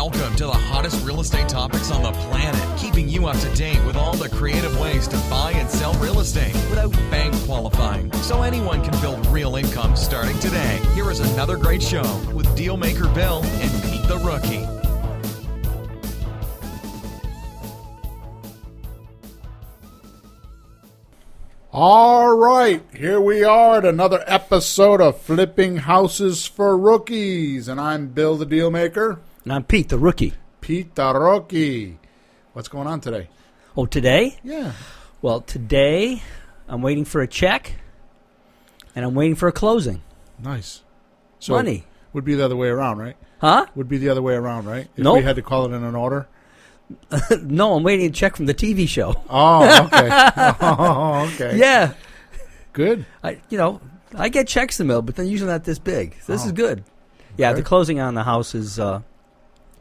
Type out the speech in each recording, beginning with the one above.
Welcome to the hottest real estate topics on the planet, keeping you up to date with all the creative ways to buy and sell real estate without bank qualifying, so anyone can build real income starting today. Here is another great show with Dealmaker Bill and Pete the Rookie. All right, here we are at another episode of Flipping Houses for Rookies, and I'm Bill the Dealmaker. And I'm Pete the Rookie. Pete the Rookie. What's going on today? Oh, today? Yeah. Well, today I'm waiting for a check, and I'm waiting for a closing. Nice. So Money. Would be the other way around, right? Huh? Would be the other way around, right? If Nope. we had to call it in an order? No, I'm waiting a check from the TV show. Oh, okay. Oh, okay. Yeah. Good. I get checks in the mail, but they're usually not this big. So this is good. Yeah, Okay. the closing on the house is a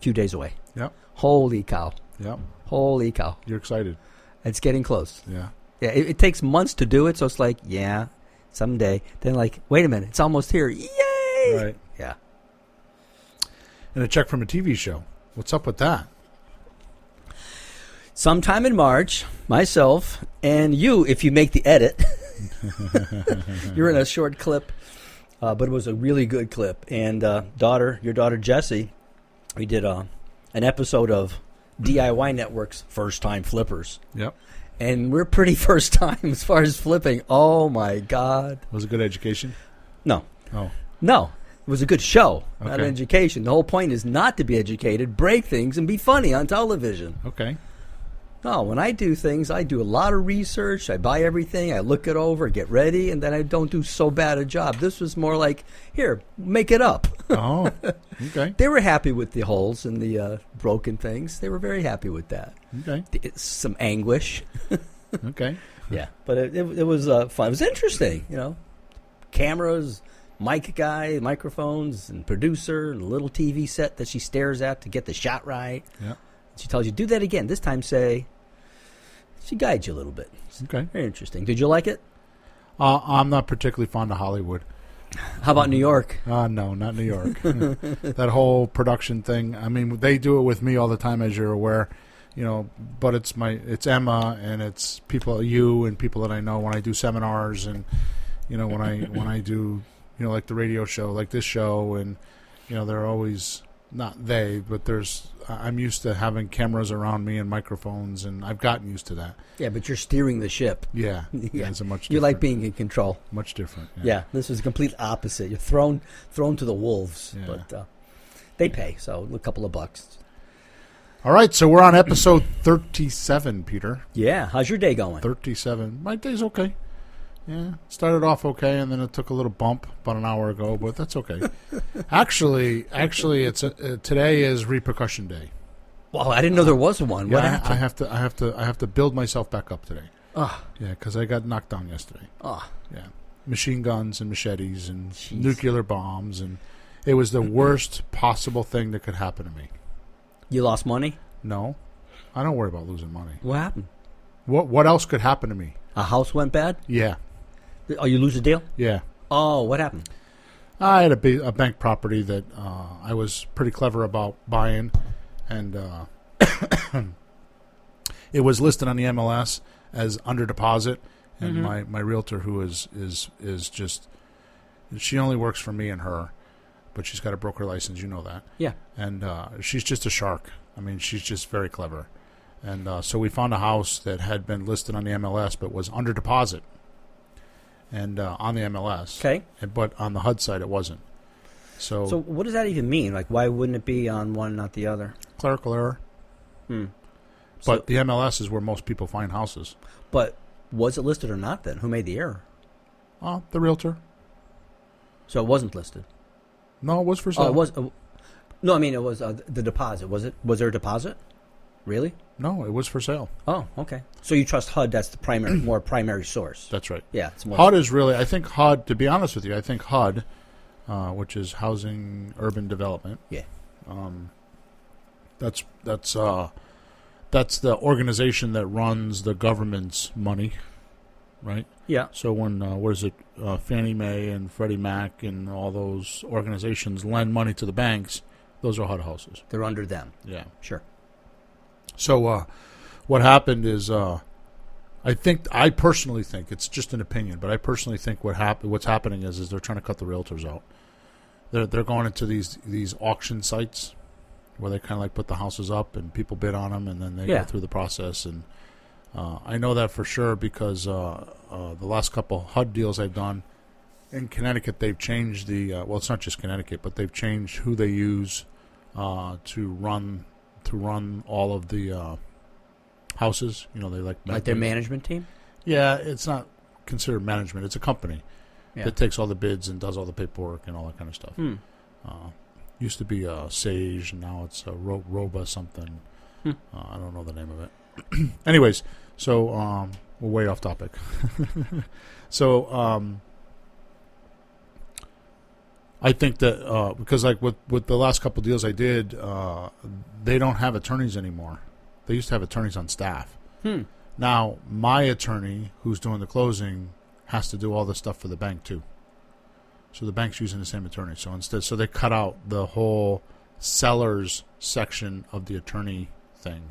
few days away. Yep. Holy cow. Yep. Holy cow. You're excited. It's getting close. Yeah. Yeah, it takes months to do it, so it's like, yeah, someday. Then like, wait a minute, it's almost here. Yay! Right. Yeah. And a check from a TV show. What's up with that? Sometime in March, myself and you, if you make the edit, you're in a short clip, but it was a really good clip. And your daughter Jessie, we did an episode of DIY Network's First Time Flippers. Yep. And we're pretty first time as far as flipping. Oh, my God. Was it good education? No. Oh. No. It was a good show, not Okay. an education. The whole point is not to be educated, break things, and be funny on television. Okay. No, when I do things, I do a lot of research. I buy everything. I look it over, get ready, and then I don't do so bad a job. This was more like, here, make it up. Oh, okay. They were happy with the holes and the broken things. They were very happy with that. Okay. Some anguish. Okay. Yeah, but it was fun. It was interesting, Cameras, mic guy, microphones, and producer, and a little TV set that she stares at to get the shot right. Yeah. She tells you, do that again. This time say, she guides you a little bit. It's Okay. very interesting. Did you like it? I'm not particularly fond of Hollywood. How about New York? No, not New York. That whole production thing. I mean, they do it with me all the time, as you're aware. But it's Emma and it's you and people that I know when I do seminars and when I do like the radio show, like this show, and they're always not they, but I'm used to having cameras around me and microphones, and I've gotten used to that. Yeah, but you're steering the ship. Yeah, Yeah. It's a much You like different- being in control. much different. Yeah, this was the complete opposite. You're thrown to the wolves, Yeah. but they pay, so a couple of bucks. All right, so we're on episode 37, Peter. Yeah, how's your day going? 37. My day's okay. Yeah, started off okay, and then it took a little bump about an hour ago, but that's okay. Actually, it's today is repercussion day. Well, I didn't know there was one. What Yeah, happened? I have to build myself back up today. Oh, Yeah, because I got knocked down yesterday. oh, Yeah, machine guns and machetes and Jeez. nuclear bombs, and it was the worst possible thing that could happen to me. you lost money? No, I don't worry about losing money. What happened? What else could happen to me? A house went bad? Yeah, Oh, you lose a deal? yeah. Oh, what happened? I had a bank property that I was pretty clever about buying, and it was listed on the MLS as under deposit. And my realtor, who is just, she only works for me and her, but she's got a broker license, you know that. Yeah. And she's just a shark. I mean, she's just very clever. And so we found a house that had been listed on the MLS but was under deposit. And on the MLS. Okay. But on the HUD side, it wasn't. So what does that even mean? Like, why wouldn't it be on one, not the other? clerical error. But the MLS is where most people find houses. But was it listed or not then? Who made the error? The realtor. So it wasn't listed. No, it was for sale. Oh, it was. No, I mean, it was the deposit. Was it? Was there a deposit? Really? No, it was for sale. Oh, okay. So you trust HUD? That's the primary, more primary source. That's right. Yeah, it's more. HUD is really, I think HUD, to be honest with you, I think HUD, which is Housing Urban Development. Yeah. That's the organization that runs the government's money, right? Yeah. So when Fannie Mae and Freddie Mac and all those organizations lend money to the banks, Those are HUD houses. They're under them. Yeah. Sure. So what happened is I personally think, it's just an opinion, but I personally think what's happening is they're trying to cut the realtors out. They're going into these auction sites where they kind of like put the houses up and people bid on them, and then they go through the process. And I know that for sure because the last couple HUD deals I've done in Connecticut, they've changed well, it's not just Connecticut, but they've changed who they use to run all of the houses. You know, they like their management team. Yeah, it's not considered management. It's a company that takes all the bids and does all the paperwork and all that kind of stuff. Used to be Sage, and now it's Roba something. I don't know the name of it. Anyways, so we're way off topic. So I think that because like with the last couple deals I did, they don't have attorneys anymore. They used to have attorneys on staff. Now my attorney, who's doing the closing, has to do all the stuff for the bank too. So the bank's using the same attorney. So they cut out the whole sellers section of the attorney thing,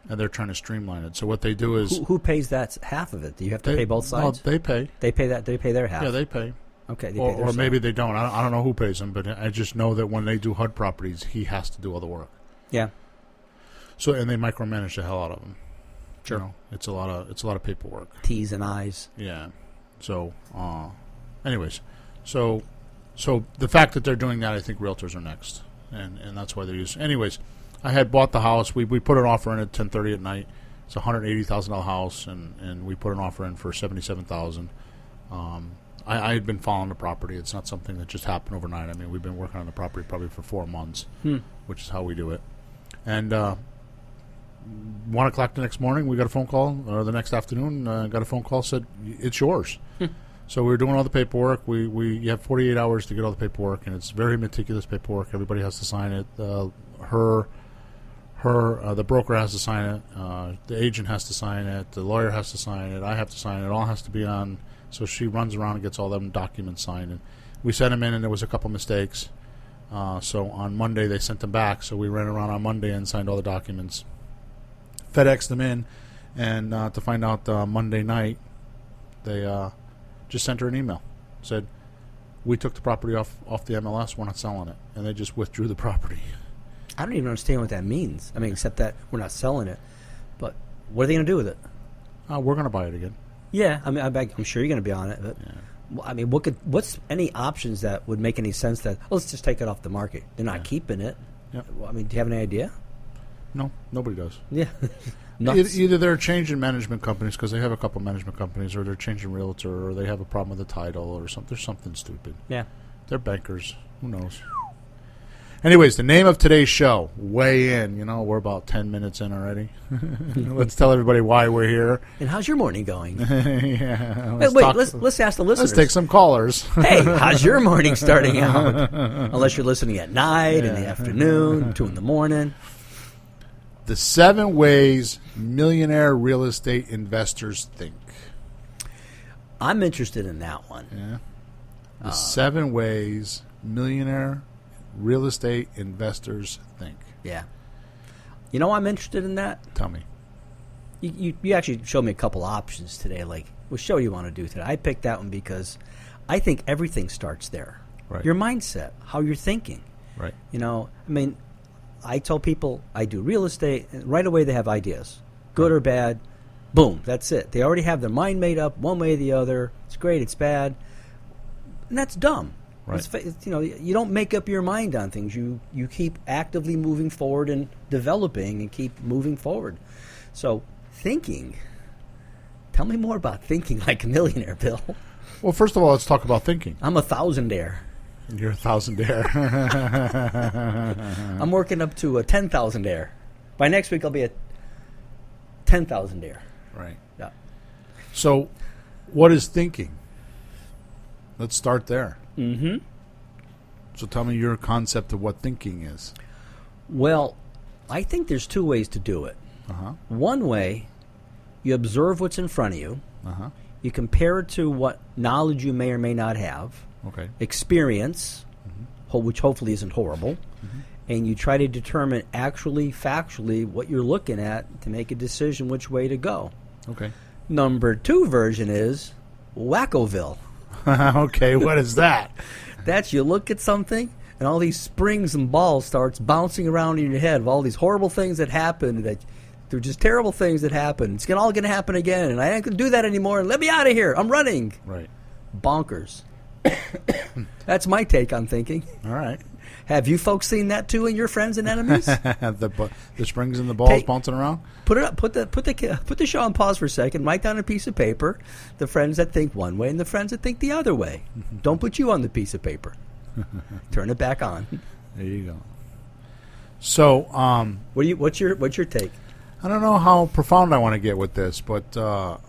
and they're trying to streamline it. So what they do is who pays that half of it? Do you have to pay both sides? No, they pay. They pay that. They pay their half. Yeah, they pay. Okay. Or maybe they don't. I don't know who pays them, but I just know that when they do HUD properties, he has to do all the work. Yeah. So and they micromanage the hell out of them. Sure. You know, it's a lot of paperwork. T's and I's. Yeah. So, anyways, so the fact that they're doing that, I think realtors are next, and that's why they're using. Anyways, I had bought the house. We put an offer in at 10:30 at night. It's a $180,000 house, and we put an offer in for $77,000. I had been following the property. It's not something that just happened overnight. I mean, we've been working on the property probably for 4 months, which is how we do it. And 1 o'clock the next morning, we got a phone call, or the next afternoon, got a phone call, said, it's yours. So we were doing all the paperwork. You have 48 hours to get all the paperwork, and it's very meticulous paperwork. Everybody has to sign it. The broker has to sign it. The agent has to sign it. The lawyer has to sign it. I have to sign it. It all has to be on. So she runs around and gets all them documents signed. And we sent them in, and there was a couple mistakes. So on Monday, they sent them back. So we ran around on Monday and signed all the documents. FedExed them in, and to find out Monday night, they just sent her an email. Said, we took the property off the MLS. We're not selling it. And they just withdrew the property. I don't even understand what that means. I mean, except that we're not selling it. But what are they going to do with it? We're going to buy it again. Yeah, I mean, I'm sure you're going to be on it. But I mean, what's any options that would make any sense that, let's just take it off the market? They're not keeping it. Yep. Well, I mean, do you have any idea? No, nobody does. Yeah. Either they're changing management companies because they have a couple management companies, or they're changing realtor, or they have a problem with the title, or something. There's something stupid. Yeah. They're bankers. Who knows? Anyways, the name of today's show, Weigh In. You know, we're about 10 minutes in already. Let's tell everybody why we're here. And how's your morning going? Yeah. Let's ask the listeners. Let's take some callers. Hey, how's your morning starting out? Unless you're listening at night, in the afternoon, 2 in the morning. The 7 ways millionaire real estate investors think. I'm interested in that one. Yeah. The 7 ways millionaire real estate investors think. Yeah. You know, I'm interested in that. Tell me. You actually showed me a couple options today. Like, what show you want to do today? I picked that one because I think everything starts there. Right. Your mindset, how you're thinking. Right. You know, I mean, I tell people I do real estate, and right away they have ideas, good or bad. Boom, that's it. They already have their mind made up one way or the other. It's great, it's bad, and that's dumb. Right. You know, you don't make up your mind on things. You keep actively moving forward and developing and keep moving forward. So thinking. Tell me more about thinking like a millionaire, Bill. Well, first of all, let's talk about thinking. I'm a thousandaire. You're a thousandaire. I'm working up to a 10,000-aire. By next week, I'll be a 10,000-aire. Right. Yeah. So, what is thinking? Let's start there. Mm-hmm. So tell me your concept of what thinking is. Well, I think there's 2 ways to do it. Uh-huh. One way, you observe what's in front of you. Uh-huh. You compare it to what knowledge you may or may not have. Okay. Experience, which hopefully isn't horrible. and you try to determine actually, factually, what you're looking at to make a decision which way to go. Okay. Number 2 version is Wackoville. Okay, what is that? That's you look at something, and all these springs and balls starts bouncing around in your head of all these horrible things that happen. That they're just terrible things that happen. It's all going to happen again, and I ain't going to do that anymore. Let me out of here. I'm running. Right. Bonkers. That's my take on thinking. All right. Have you folks seen that too in your friends and enemies? The springs and the balls bouncing around? Put it up. Put the show on pause for a second. Write down a piece of paper. The friends that think one way and the friends that think the other way. Don't put you on the piece of paper. Turn it back on. There you go. So, what's your take? I don't know how profound I want to get with this, but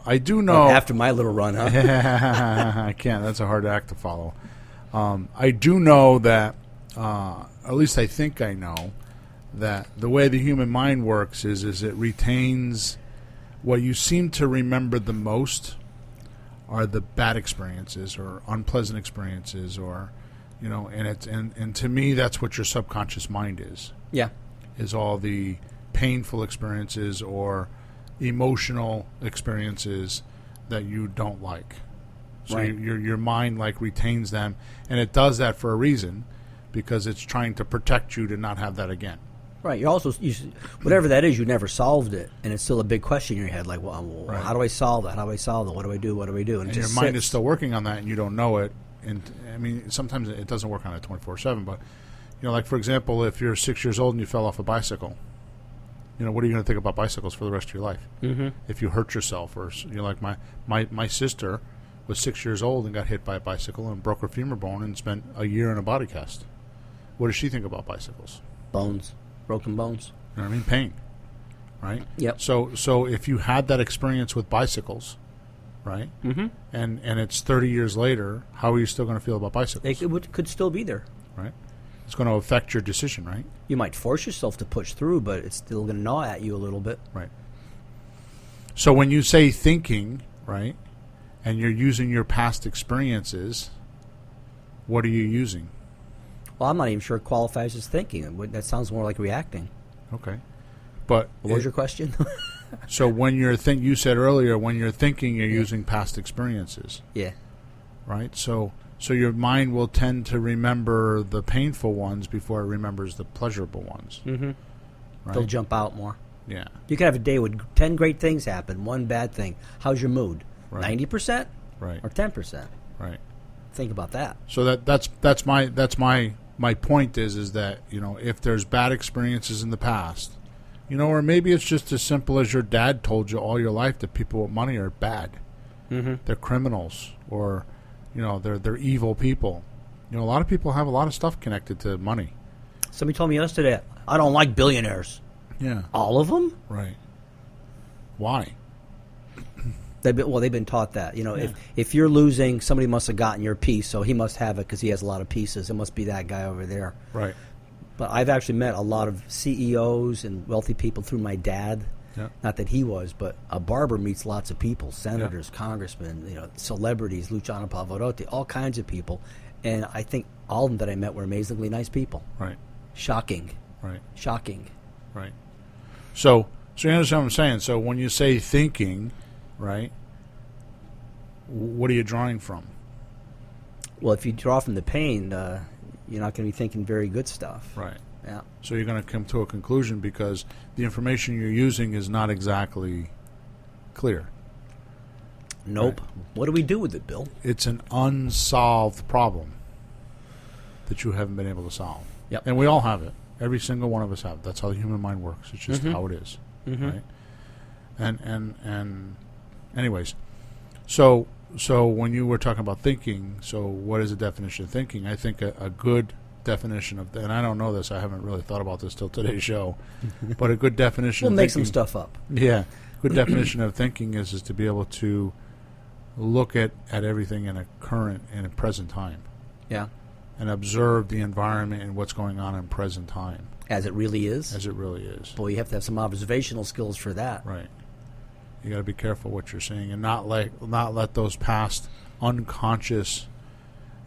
I do know. After my little run, huh? I can't. That's a hard act to follow. I do know that, at least I think I know, that the way the human mind works is it retains what you seem to remember the most are the bad experiences or unpleasant experiences, or and to me that's what your subconscious mind is. Yeah. Is all the painful experiences or emotional experiences that you don't like. So right. your mind retains them, and it does that for a reason, because it's trying to protect you to not have that again. Right. You're also whatever that is, you never solved it, and it's still a big question in your head. Like, well, right. How do I solve that? How do I solve it? What do I do? What do I do? And your mind is still working on that, and you don't know it. And I mean, sometimes it doesn't work on it 24/7. But like for example, if you're 6 years old and you fell off a bicycle, what are you going to think about bicycles for the rest of your life? Mm-hmm. If you hurt yourself, or like my sister was 6 years old and got hit by a bicycle and broke her femur bone and spent a year in a body cast. What does she think about bicycles? Bones, broken bones. You know what I mean? Pain, right? Yep. So if you had that experience with bicycles, right? Mm-hmm. And it's 30 years later, how are you still going to feel about bicycles? It could still be there. Right. It's going to affect your decision, right? You might force yourself to push through, but it's still going to gnaw at you a little bit. Right. So when you say thinking, right, and you're using your past experiences, what are you using? Well, I'm not even sure it qualifies as thinking. That sounds more like reacting. Okay. But what was your question? So when you're you said earlier, when you're thinking, you're using past experiences. Yeah. Right? So your mind will tend to remember the painful ones before it remembers the pleasurable ones. Mm-hmm. Right? They'll jump out more. Yeah. You can have a day with 10 great things happen, one bad thing. How's your mood? Right. 90%? Right. Or 10%? Right. Think about that. So that's my point is that, if there's bad experiences in the past, or maybe it's just as simple as your dad told you all your life that people with money are bad. Mm-hmm. They're criminals, or they're evil people. A lot of people have a lot of stuff connected to money. Somebody told me yesterday, I don't like billionaires. Yeah. All of them? Right. Why? They've been taught that. If you're losing, somebody must have gotten your piece, so he must have it because he has a lot of pieces. It must be that guy over there. Right. But I've actually met a lot of CEOs and wealthy people through my dad. Yeah. Not that he was, but a barber meets lots of people, senators, congressmen, celebrities, Luciano Pavarotti, all kinds of people. And I think all of them that I met were amazingly nice people. Right. Shocking. Right. Shocking. Right. So you understand what I'm saying? So when you say thinking, right, what are you drawing from? Well, if you draw from the pain, you're not going to be thinking very good stuff. Right. Yeah. So you're going to come to a conclusion because the information you're using is not exactly clear. Nope. Right. What do we do with it, Bill? It's an unsolved problem that you haven't been able to solve. Yep. And we all have it. Every single one of us have it. That's how the human mind works. It's just how it is. Mm-hmm. Right? And anyways, so when you were talking about thinking, so what is the definition of thinking? I think a good definition of, and I don't know this, I haven't really thought about this till today's show, but a good definition we'll of make thinking, some stuff up. Yeah. Good definition of thinking is to be able to look at everything in a present time. Yeah. And observe the environment and what's going on in present time. As it really is? As it really is. Boy, you have to have some observational skills for that. Right. You got to be careful what you're saying and not let those past unconscious,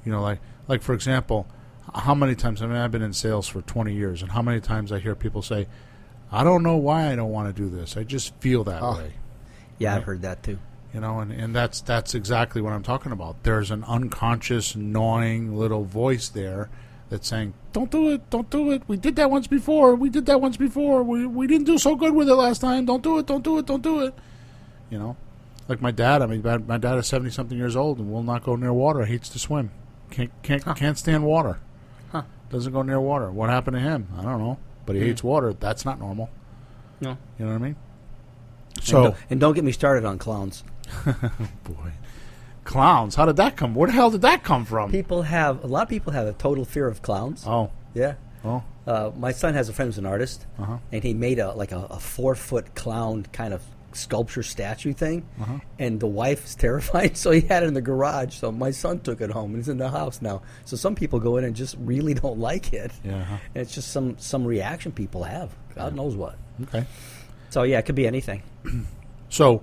like for example, how many times, I mean, I've been in sales for 20 years, and how many times I hear people say, I don't know why I don't want to do this. I just feel that way. Yeah, right? I've heard that too. You know, and that's exactly what I'm talking about. There's an unconscious, gnawing little voice there that's saying, don't do it, don't do it. We did that once before. We did that once before. We didn't do so good with it last time. Don't do it, don't do it, don't do it. You know, like my dad. I mean, my dad is 70-something years old and will not go near water. Hates to swim. Can't stand water. Huh. Doesn't go near water. What happened to him? I don't know. But he hates water. That's not normal. No. You know what I mean? So and don't get me started on clowns. Boy, clowns. How did that come? Where the hell did that come from? A lot of people have a total fear of clowns. Oh. Yeah. Oh. My son has a friend who's an artist, and he made a 4-foot clown kind of sculpture statue thing, and the wife is terrified, so he had it in the garage. So my son took it home, and it's in the house now. So some people go in and just really don't like it. Yeah. And it's just some reaction people have. God knows what. Okay. So yeah, it could be anything. So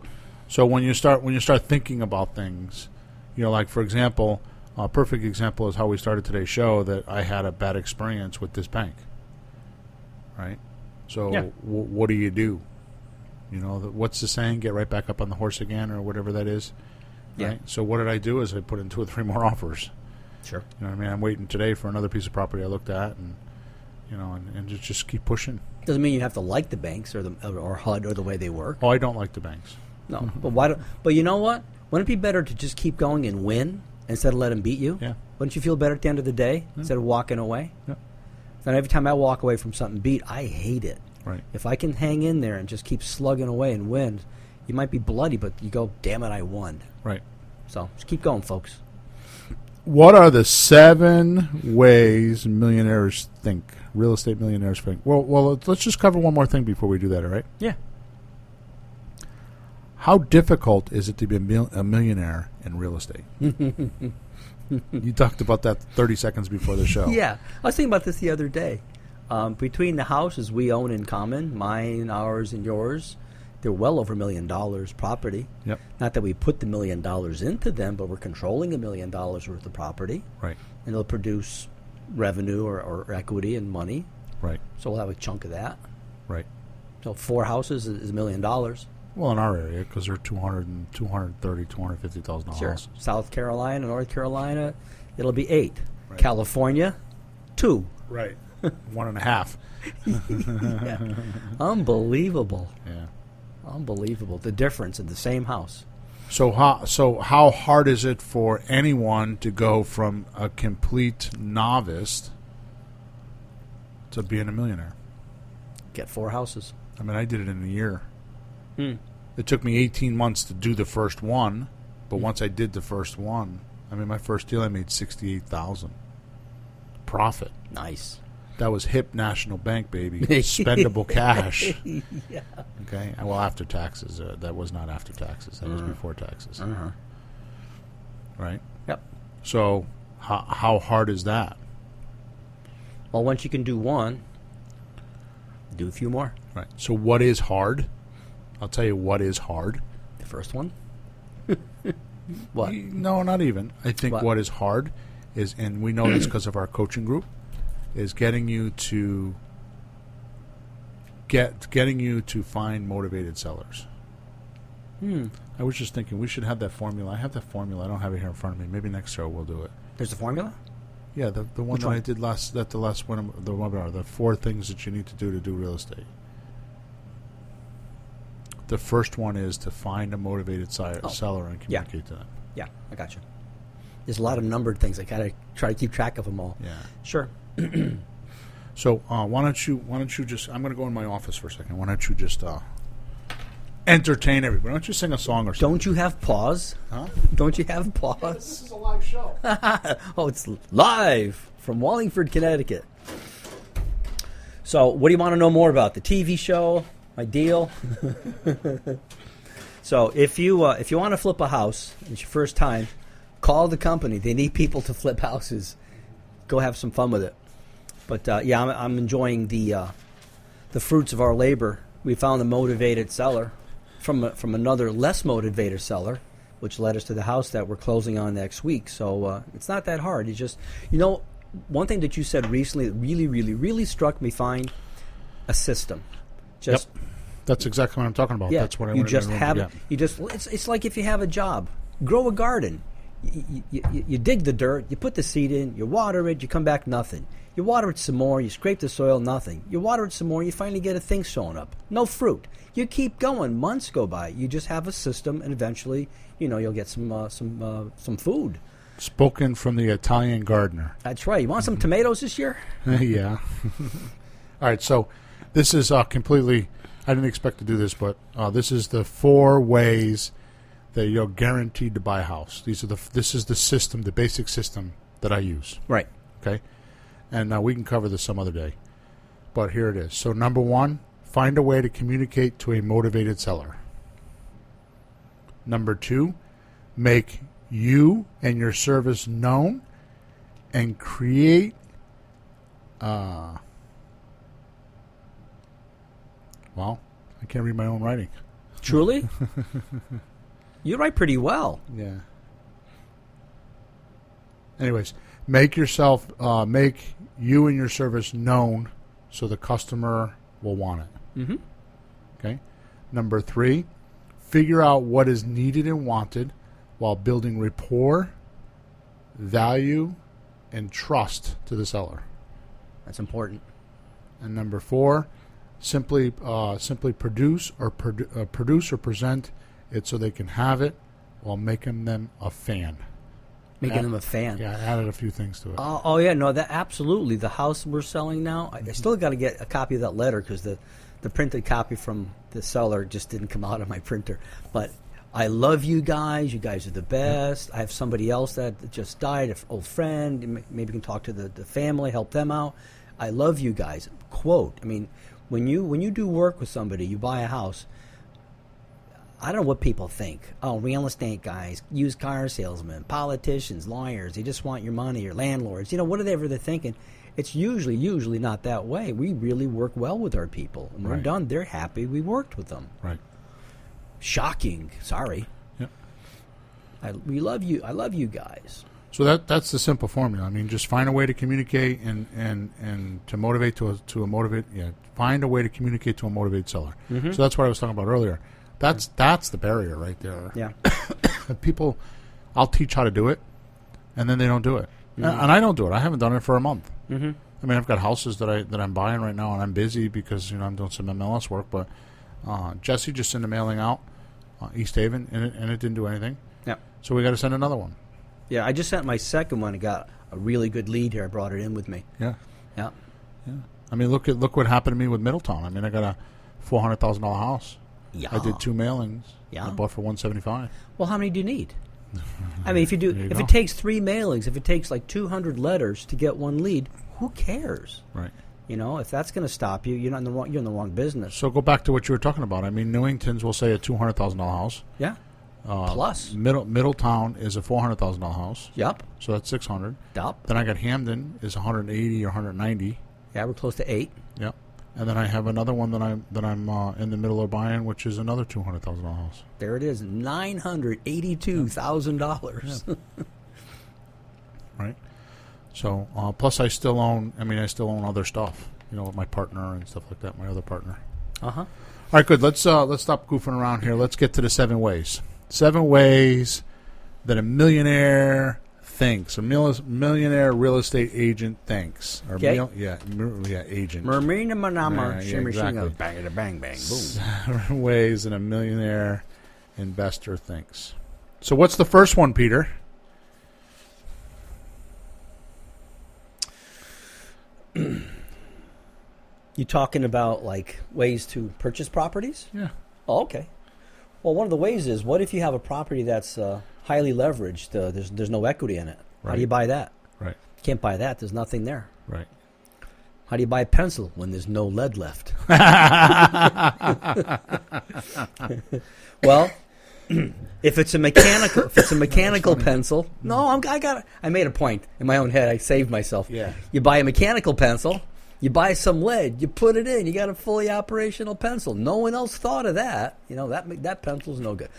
when you start thinking about things, you know, like for example, a perfect example is how we started today's show. That I had a bad experience with this bank. Right. So Yeah. What do you do? You know, what's the saying? Get right back up on the horse again, or whatever that is. Yeah. Right? So what did I do? Is I put in 2 or 3 more offers. Sure. You know what I mean? I'm waiting today for another piece of property I looked at, and you know, and just keep pushing. Doesn't mean you have to like the banks or HUD or the way they work. Oh, I don't like the banks. No, but why? But you know what? Wouldn't it be better to just keep going and win instead of let them beat you? Yeah. Wouldn't you feel better at the end of the day instead of walking away? Yeah. And every time I walk away from something beat, I hate it. Right. If I can hang in there and just keep slugging away and win, you might be bloody, but you go, damn it, I won. Right. So just keep going, folks. What are the 7 ways millionaires think? Real estate millionaires think. Well, let's just cover one more thing before we do that. All right. Yeah. How difficult is it to be a millionaire in real estate? You talked about that 30 seconds before the show. Yeah. I was thinking about this the other day. Between the houses we own in common, mine, ours, and yours, they're well over $1 million property. Yep. Not that we put the $1 million into them, but we're controlling $1 million worth of property. Right. And it'll produce revenue or equity and money. Right. So we'll have a chunk of that. Right. So 4 houses is $1 million. Well, in our area, because they're $230,000, $250,000 Sure. house. South Carolina, North Carolina, it'll be 8. Right. California, 2. Right. 1.5. Yeah. Unbelievable. Yeah. Unbelievable. The difference in the same house. So how hard is it for anyone to go from a complete novice to being a millionaire? Get 4 houses. I mean, I did it in a year. It took me 18 months to do the first one, but once I did the first one, I mean, my first deal I made $68,000 profit. Nice. That was hip National Bank, baby. Spendable cash. Yeah. Okay. Well, after taxes. That was not after taxes. That was before taxes. Right? Yep. So how hard is that? Well, once you can do one, do a few more. Right. So what is hard? I'll tell you what is hard. The first one? What? No, not even. I think what is hard is, and we know this because of our coaching group, is getting you to find motivated sellers. I was just thinking we should have that formula. I have that formula. I don't have it here in front of me. Maybe next show we'll do it. There's a formula? Yeah, the one Which that one? I did the last webinar, the 4 things that you need to do real estate. The first one is to find a motivated seller and communicate to them. Yeah, I got you. There's a lot of numbered things. I gotta try to keep track of them all. Yeah. Sure. So why don't you just? I'm going to go in my office for a second. Why don't you just entertain everybody? Why don't you sing a song or something? Don't you have pause? Huh? Don't you have pause? This is a live show. Oh, it's live from Wallingford, Connecticut. So, what do you want to know more about? The TV show, my deal. So, if you want to flip a house, and it's your first time, call the company. They need people to flip houses. Go have some fun with it. But yeah, I'm enjoying the fruits of our labor. We found a motivated seller from another less motivated seller, which led us to the house that we're closing on next week. So it's not that hard. You just, one thing that you said recently that really, really, really struck me fine, a system. Just Yep. That's exactly what I'm talking about. yeah, That's what I you wanted just everyone have to it. get. You just it's like if you have a job, grow a garden. You dig the dirt, you put the seed in, you water it, you come back nothing. You water it some more, you scrape the soil, nothing. You water it some more, you finally get a thing showing up. No fruit. You keep going. Months go by. You just have a system, and eventually, you'll get some food. Spoken from the Italian gardener. That's right. You want some tomatoes this year? Yeah. All right, so this is completely, I didn't expect to do this, but this is the 4 ways that you're guaranteed to buy a house. This is the system, the basic system that I use. Right. Okay? And we can cover this some other day. But here it is. So number 1, find a way to communicate to a motivated seller. Number 2, make you and your service known and create well, I can't read my own writing. Truly? You write pretty well. Yeah. Anyways, make you and your service known so the customer will want it. Mm-hmm. Okay. Number 3, figure out what is needed and wanted while building rapport, value, and trust to the seller. That's important. And number 4, simply produce or present it so they can have it while making them a fan. Making them a fan. Yeah, I added a few things to it. Oh yeah, no, that absolutely. The house we're selling now, I still got to get a copy of that letter because the printed copy from the seller just didn't come out of my printer. But I love you guys. You guys are the best. I have somebody else that just died, an old friend. Maybe you can talk to the family, help them out. I love you guys. Quote. I mean, when you do work with somebody, you buy a house. I don't know what people think. Oh, real estate guys, used car salesmen, politicians, lawyers, they just want your money, your landlords. Whatever they're thinking. It's usually not that way. We really work well with our people. When we're Right. done, they're happy we worked with them. Right. Shocking. Sorry. Yeah. We love you. I love you guys. So that's the simple formula. I mean, just find a way to communicate and to motivate find a way to communicate to a motivated seller. Mm-hmm. So that's what I was talking about earlier. That's the barrier right there. Yeah. People, I'll teach how to do it, and then they don't do it, and I don't do it. I haven't done it for a month. Mm-hmm. I mean, I've got houses that I'm buying right now, and I'm busy because I'm doing some MLS work. But Jesse just sent a mailing out, East Haven, and it didn't do anything. Yeah. So we got to send another one. Yeah. I just sent my second one and got a really good lead here. I brought it in with me. Yeah. Yeah. Yeah. I mean, look what happened to me with Middletown. I mean, I got a $400,000 house. Yeah. I did 2 mailings. Yeah. I bought for $175. Well, how many do you need? I mean, if There you if go. it takes 3 mailings, if it takes like 200 letters to get 1 lead, who cares? Right. If that's going to stop you, you're in the wrong business. So go back to what you were talking about. I mean, Newington's will say a $200,000 house. Yeah. Plus. Middletown is a $400,000 house. Yep. So that's $600. Yep. Then I got Hamden is 180 or 190. Yeah, we're close to 8. Yep. And then I have another one that I'm in the middle of buying, which is another $200,000 house. There it is, $982,000. Right. So plus I still own other stuff. With my partner and stuff like that. My other partner. Uh-huh. All right, good. Let's stop goofing around here. Let's get to the 7 ways. 7 ways that a millionaire thinks. A millionaire real estate agent thinks. Or Okay. agent. Mermina manama, Yeah, shimmer exactly. shingo, bang bang bang, boom. 7 ways that a millionaire investor thinks. So what's the first one, Peter? You talking about like ways to purchase properties? Yeah. Oh, okay. Well, one of the ways is, what if you have a property that's highly leveraged? There's no equity in it. How Right. do you buy that? Right. You can't buy that. There's nothing there. Right. How do you buy a pencil when there's no lead left? Well, if it's a mechanical pencil, no, I made a point in my own head. I saved myself. Yeah. You buy a mechanical pencil, You buy some lead, you put it in, you got a fully operational pencil. No one else thought of that. That pencil's no good.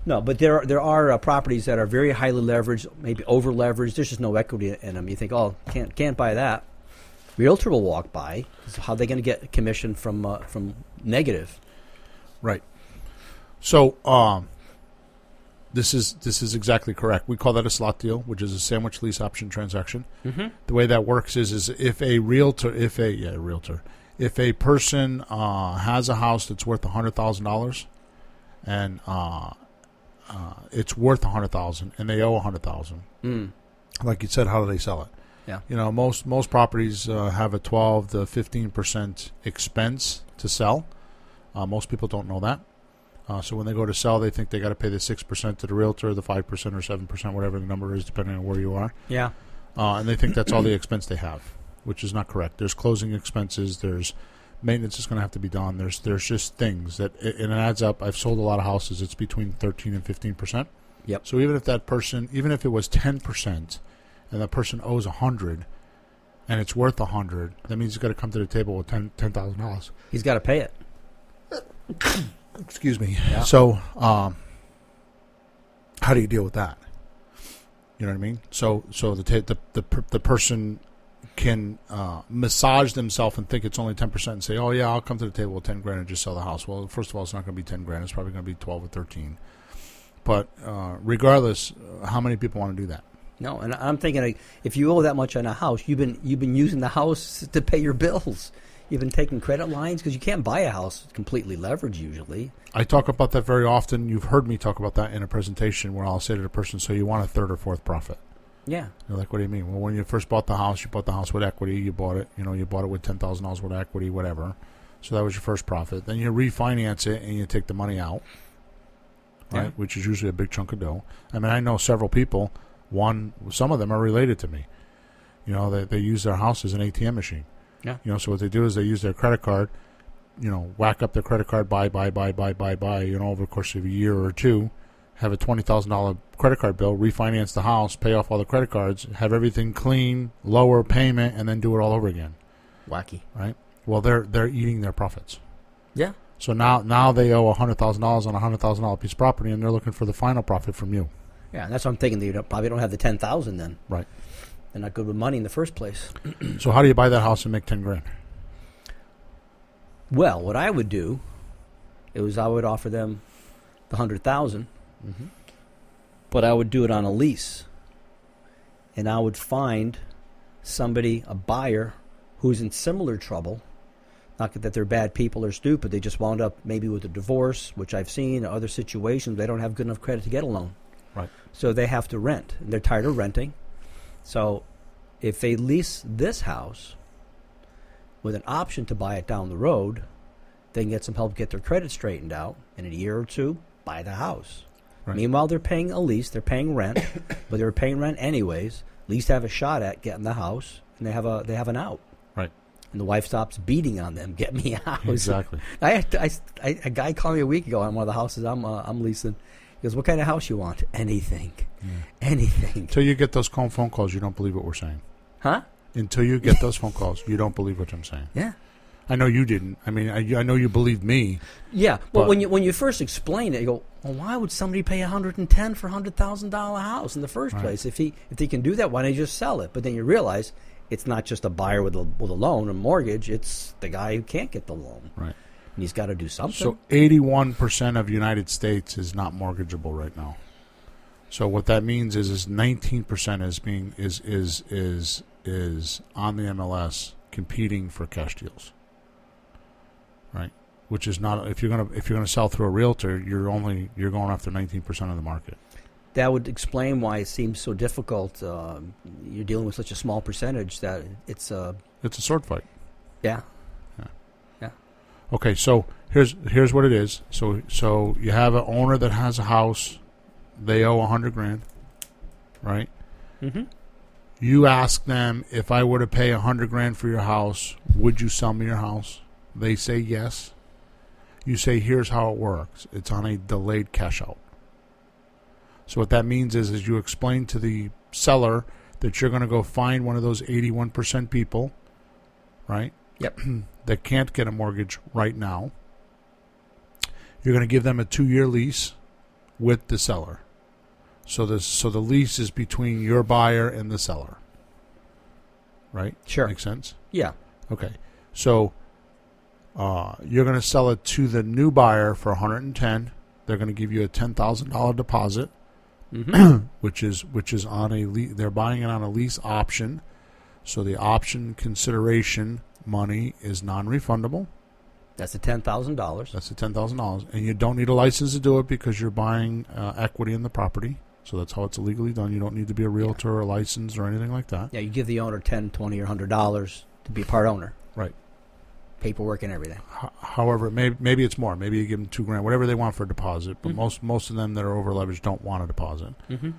No, but there are properties that are very highly leveraged, maybe over leveraged. There's just no equity in them. You think, oh, can't buy that. Realtor will walk by. How are they going to get commission from negative? Right. So this is exactly correct. We call that a slot deal, which is a sandwich lease option transaction. Mm-hmm. The way that works is if a person has a house that's worth $100,000 and it's worth $100,000 and they owe $100,000, like you said, how do they sell it? Yeah. Most properties have a 12 to 15% expense to sell. Most people don't know that. So when they go to sell, they think they got to pay the 6% to the realtor, the 5% or 7%, whatever the number is, depending on where you are. Yeah. And they think that's all the expense they have, which is not correct. There's closing expenses. There's maintenance is going to have to be done. There's just things that and it adds up. I've sold a lot of houses. It's between 13 and 15%. Yep. So even if it was 10%, and that person owes 100, and it's worth 100, that means he's got to come to the table with $10,000. He's got to pay it. Excuse me. Yeah. So, how do you deal with that? You know what I mean? So the person can massage themselves and think it's only 10% and say, oh yeah, I'll come to the table with $10,000 and just sell the house. Well, first of all, it's not going to be $10,000. It's probably going to be 12 or 13. But regardless, how many people want to do that? No, and I'm thinking if you owe that much on a house, you've been using the house to pay your bills. You've been taking credit lines because you can't buy a house completely leveraged usually. I talk about that very often. You've heard me talk about that in a presentation where I'll say to the person, so you want a third or fourth profit. Yeah. You're like, what do you mean? Well, when you first bought the house, you bought the house with equity. You bought it with $10,000 worth of equity, whatever. So that was your first profit. Then you refinance it and you take the money out, right? Yeah. Which is usually a big chunk of dough. I mean, I know several people. Some of them are related to me. They use their house as an ATM machine. Yeah. So what they do is they use their credit card, whack up their credit card, buy, over the course of a year or two, have a $20,000 credit card bill, refinance the house, pay off all the credit cards, have everything clean, lower payment, and then do it all over again. Wacky. Right? Well, they're eating their profits. Yeah. So now they owe $100,000 on a $100,000 piece of property, and they're looking for the final profit from you. Yeah, and that's what I'm thinking. They probably don't have the $10,000 then. Right. They're not good with money in the first place. So how do you buy that house and make $10,000? Well, what I would do is I would offer them the $100,000, but I would do it on a lease, and I would find a buyer who's in similar trouble. Not that they're bad people or stupid. They just wound up maybe with a divorce, which I've seen, or other situations. They don't have good enough credit to get a loan. Right. So they have to rent. And they're tired of renting. So if they lease this house with an option to buy it down the road, they can get some help get their credit straightened out. In a year or two, buy the house. Right. Meanwhile, they're paying a lease. They're paying rent. But they're paying rent anyways. At least have a shot at getting the house. And they have an out. Right. And the wife stops beating on them. Get me a house. Exactly. A guy called me a week ago on one of the houses I'm leasing. He goes, what kind of house you want? Anything. Yeah. Anything. Until you get those phone calls, you don't believe what we're saying. Huh? Until you get those phone calls, you don't believe what I'm saying. Yeah. I know you didn't. I mean, I know you believed me. Yeah. Well, when you first explain it, you go, well, why would somebody pay $110,000 for a $100,000 house in the first place? If they can do that, why don't they just sell it? But then you realize it's not just a buyer with a loan, a mortgage. It's the guy who can't get the loan. Right. And he's got to do something. So 81% of the United States is not mortgageable right now. So what that means is 19% is on the MLS competing for cash deals. Right? Which is not, if you're gonna sell through a realtor, you're going after 19% of the market. That would explain why it seems so difficult. You're dealing with such a small percentage that it's a sword fight. Yeah. Okay, so here's what it is. So you have an owner that has a house, they owe $100,000, right? Mm-hmm. You ask them, if I were to pay $100,000 for your house, would you sell me your house? They say yes. You say, here's how it works. It's on a delayed cash out. So what that means is you explain to the seller that you're going to go find one of those 81% people, right? Yep. that can't get a mortgage right now. You're going to give them a 2-year lease with the seller. So the lease is between your buyer and the seller. Right? Sure. Make sense? Yeah. Okay. So you're going to sell it to the new buyer for $110,000. They're going to give you a $10,000 deposit, which is on a they're buying it on a lease option. So the option consideration money is non-refundable. That's the $10,000. That's the $10,000, and you don't need a license to do it because you're buying equity in the property. So that's how it's legally done. You don't need to be a realtor or licensed or anything like that. Yeah, you give the owner $10, $20, or $100 to be part owner. Right. Paperwork and everything. However, maybe it's more. Maybe you give them $2,000, whatever they want for a deposit. But most of them that are over leveraged don't want a deposit. And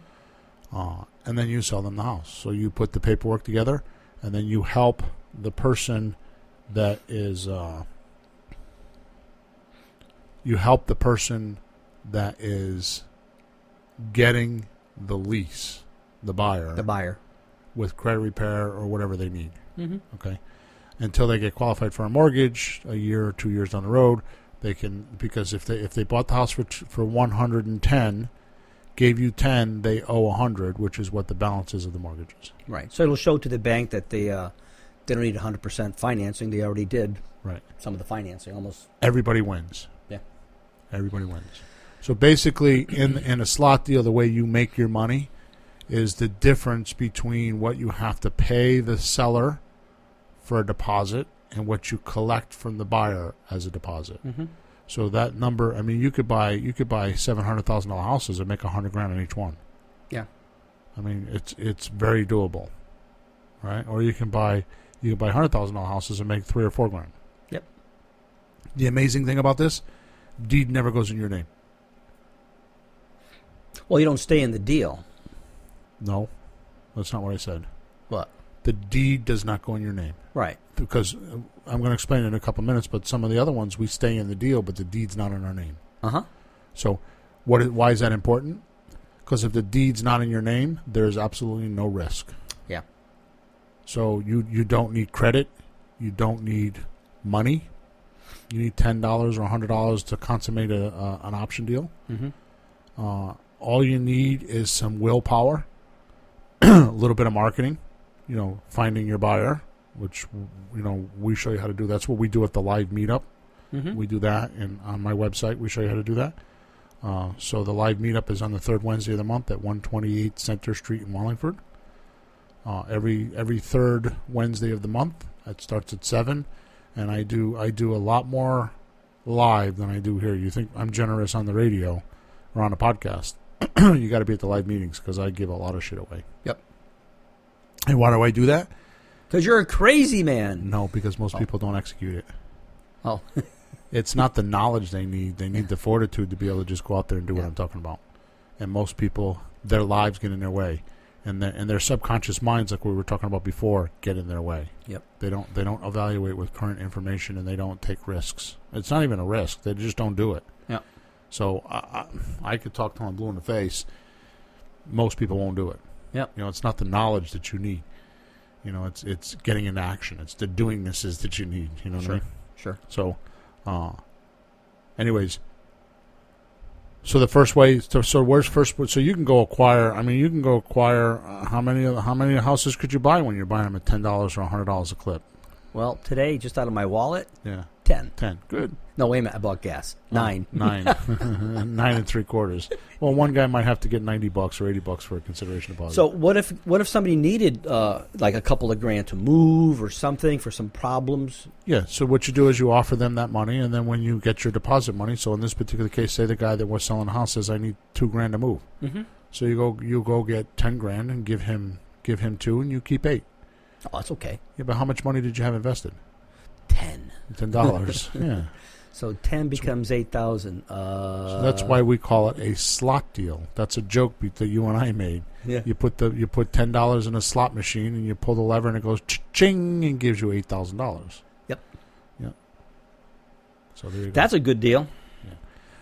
then you sell them the house. So you put the paperwork together, and then you help the person that is getting the lease, the buyer, with credit repair or whatever they need. Okay. Until they get qualified for a mortgage, a year or 2 years down the road, they can, because if they bought the house for $110,000, gave you $10,000, they owe $100,000, which is what the balance is of the mortgages. Right. So it'll show to the bank that they don't need 100% financing. They already did some of the financing. Almost everybody wins. Yeah. Everybody wins. So basically, in a slot deal, the way you make your money is the difference between what you have to pay the seller for a deposit and what you collect from the buyer as a deposit. So that number, I mean, you could buy $700,000 houses and make $100,000 on each one. Yeah. I mean, it's very doable, right? Or you can buy $100,000 houses and make $3,000 or $4,000. Yep. The amazing thing about this, deed never goes in your name. Well, you don't stay in the deal. No, that's not what I said. What? The deed does not go in your name. Right. Because I'm going to explain it in a couple minutes, but some of the other ones, we stay in the deal, but the deed's not in our name. So why is that important? Because if the deed's not in your name, there's absolutely no risk. Yeah. So you don't need credit. You don't need money. You need $10 or $100 to consummate an option deal. All you need is some willpower, a little bit of marketing, finding your buyer, which, we show you how to do. That's what we do at the live meetup. We do that, and on my website, we show you how to do that. So the live meetup is on the third Wednesday of the month at 128 Center Street in Wallingford. Every third Wednesday of the month. It starts at 7, and I do a lot more live than I do here. You think I'm generous on the radio or on a podcast? You got to be at the live meetings because I give a lot of shit away. Yep. And why do I do that? Because you're a crazy man. No, because most people don't execute it. Oh. It's not the knowledge they need. They need the fortitude to be able to just go out there and do what I'm talking about. And most people, their lives get in their way. And their subconscious minds, like we were talking about before, get in their way. Yep. They don't evaluate with current information, and they don't take risks. It's not even a risk. They just don't do it. Yep. So I could talk to them blue in the face. Most people won't do it. Yep. It's not the knowledge that you need. It's getting into action. It's the doingnesses that you need. You know what I mean? Sure. So, anyways, so the first way. So where's first? So you can go acquire. I mean, you can go acquire. How many houses could you buy when you're buying them at $10 or $100 a clip? Well, today, just out of my wallet, 10. 10. Good. No, wait a minute. I bought gas. 9. 9. 9 3/4. Well, one guy might have to get $90 or $80 for a consideration deposit. So what if somebody needed like a couple of grand to move or something for some problems? Yeah. So what you do is you offer them that money, and then when you get your deposit money, so in this particular case, say the guy that was selling a house says, "I need $2,000 to move." So you go get $10,000 and give him $2,000, and you keep $8,000. Oh, that's okay. Yeah, but how much money did you have invested? $10. Yeah. So 10 becomes 8,000. So that's why we call it a slot deal. That's a joke that you and I made. Yeah. You put $10 in a slot machine and you pull the lever and it goes ching and gives you $8,000. Yep. Yeah. So there you go. That's a good deal. Yeah.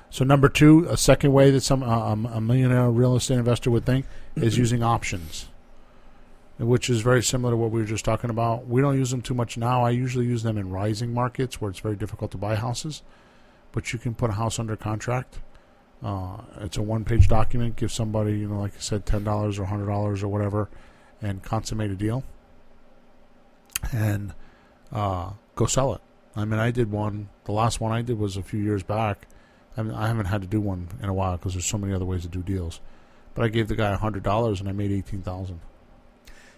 So number 2, a second way that a millionaire real estate investor would think is using options. which is very similar to what we were just talking about. We don't use them too much now. I usually use them in rising markets where it's very difficult to buy houses, but you can put a house under contract. It's a one-page document. Give somebody, like I said, $10 or $100 or whatever, and consummate a deal, and go sell it. I mean, I did one. The last one I did was a few years back. I haven't had to do one in a while because there's so many other ways to do deals. But I gave the guy $100 and I made $18,000.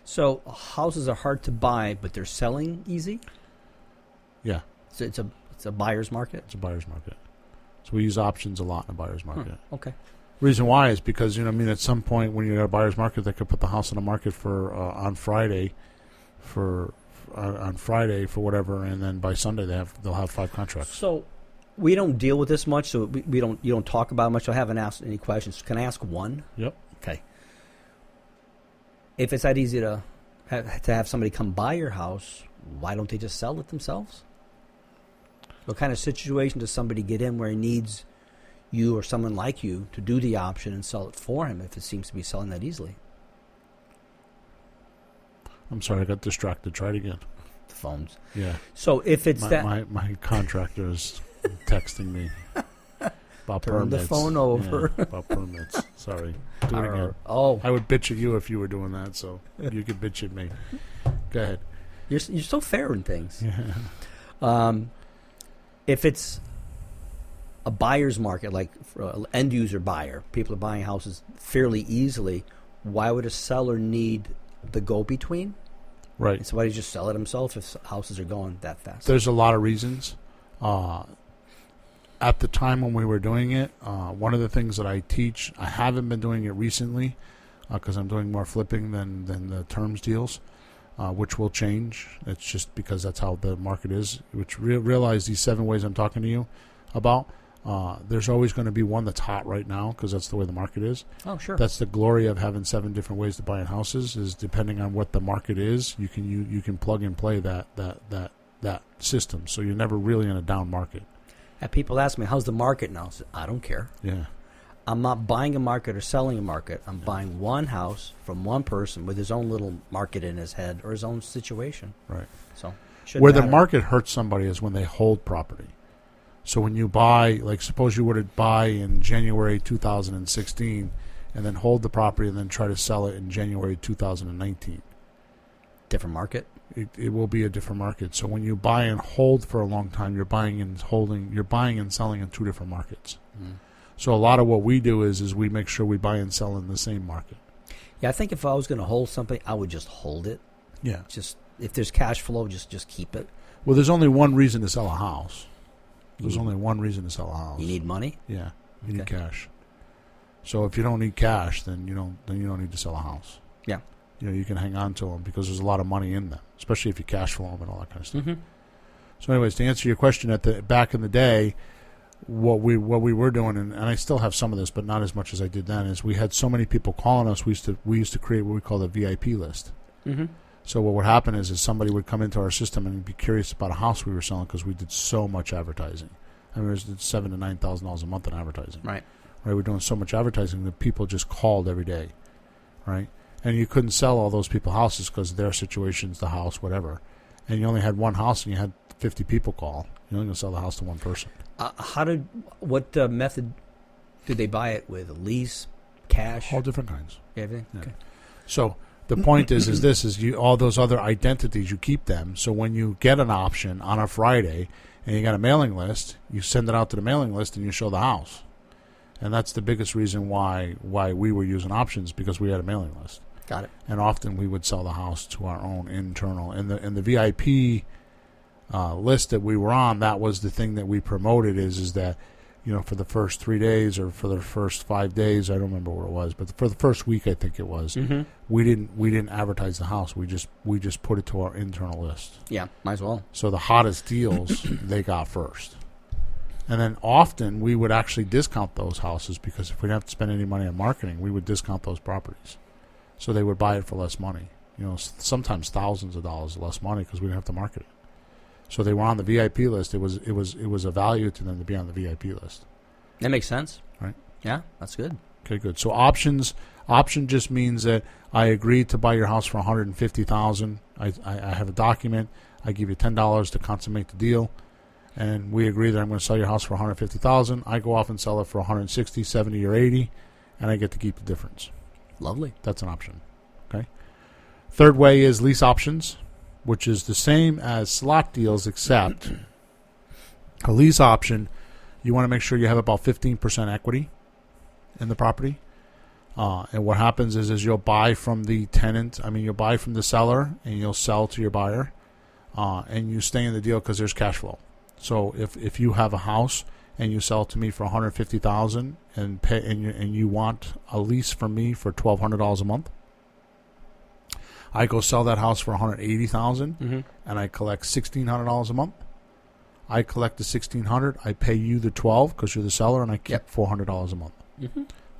So houses are hard to buy, but they're selling easy? Yeah. So it's a buyer's market? It's a buyer's market. So we use options a lot in a buyer's market. Okay. Reason why is because, at some point when you're at a buyer's market, they could put the house on the market for on Friday for whatever, and then by Sunday they'll have 5 contracts. So we don't deal with this much, so you don't talk about it much. I haven't asked any questions. Can I ask one? Yep. Okay. If it's that easy to have somebody come buy your house, why don't they just sell it themselves? What kind of situation does somebody get in where he needs you or someone like you to do the option and sell it for him if it seems to be selling that easily? I'm sorry, I got distracted. Try it again. The phones. Yeah. So if it's my contractor is texting me about turn permits. the phone over. Yeah, about permits. Sorry. Do it again. Oh, I would bitch at you if you were doing that, so you could bitch at me. Go ahead. you're so fair in things. Yeah. If it's a buyer's market, like for an end user buyer, people are buying houses fairly easily. Why would a seller need the go-between? Right. So why don't you just sell it himself if houses are going that fast? There's a lot of reasons. At the time when we were doing it, one of the things that I teach, I haven't been doing it recently because I'm doing more flipping than the terms deals, which will change. It's just because that's how the market is. Which realize these 7 ways I'm talking to you about, there's always going to be one that's hot right now because that's the way the market is. Oh, sure. That's the glory of having 7 different ways to buy in houses. Is depending on what the market is, you can plug and play that system. So you're never really in a down market. And people ask me, how's the market now? I say, I don't care. Yeah. I'm not buying a market or selling a market. I'm buying one house from one person with his own little market in his head or his own situation. Right. So where the market hurts somebody is when they hold property. So when you buy, like suppose you were to buy in January 2016 and then hold the property and then try to sell it in January 2019. Different market? It will be a different market. So when you buy and hold for a long time, you're buying and selling in 2 different markets. Mm. So a lot of what we do is we make sure we buy and sell in the same market. Yeah, I think if I was going to hold something, I would just hold it. Yeah. Just if there's cash flow, just keep it. Well, there's only one reason to sell a house. There's only one reason to sell a house. You need money? Yeah. You need cash. So if you don't need cash, then you don't need to sell a house. Yeah. You can hang on to them because there's a lot of money in them, especially if you cash flow them and all that kind of stuff. Mm-hmm. So anyways, to answer your question, back in the day, what we were doing, and I still have some of this, but not as much as I did then, is we had so many people calling us. We used to create what we call the VIP list. Mm-hmm. So what would happen is somebody would come into our system and be curious about a house we were selling because we did so much advertising. I mean, it was $7,000 to $9,000 a month in advertising. Right. We're doing so much advertising that people just called every day, right? And you couldn't sell all those people houses because their situations, the house, whatever. And you only had one house and you had 50 people call. You're only going to sell the house to one person. What method did they buy it with? A lease, cash? All different kinds. Everything? Yeah. Okay. So the point is all those other identities, you keep them. So when you get an option on a Friday and you got a mailing list, you send it out to the mailing list and you show the house. And that's the biggest reason why we were using options, because we had a mailing list. Got it. And often we would sell the house to our own internal. In the VIP list that we were on, that was the thing that we promoted is that, for the first 3 days or for the first 5 days, I don't remember what it was, but for the first week I think it was, mm-hmm. we didn't advertise the house. We just put it to our internal list. Yeah, might as well. So the hottest deals they got first. And then often we would actually discount those houses because if we didn't have to spend any money on marketing, we would discount those properties. So they would buy it for less money. Sometimes thousands of dollars less money because we didn't have to market it. So they were on the VIP list. It was a value to them to be on the VIP list. That makes sense. Right? Yeah, that's good. Okay, good. So options, Option just means that I agreed to buy your house for $150,000. I have a document. I give you $10 to consummate the deal, and we agree that I'm going to sell your house for $150,000. I go off and sell it for $160,000, $70,000, or $80,000, and I get to keep the difference. Lovely. That's an option. Okay. Third way is lease options, which is the same as slot deals, except a lease option, you want to make sure you have about 15% equity in the property. And what happens is you'll buy from the tenant. You'll buy from the seller and you'll sell to your buyer, and you stay in the deal because there's cash flow. So if you have a house and you sell to me for $150,000 and you want a lease from me for $1,200 a month, I go sell that house for $180,000, and I collect $1,600 a month. I collect the $1,600. I pay you the $12,000 because you're the seller, and I keep $400 a month.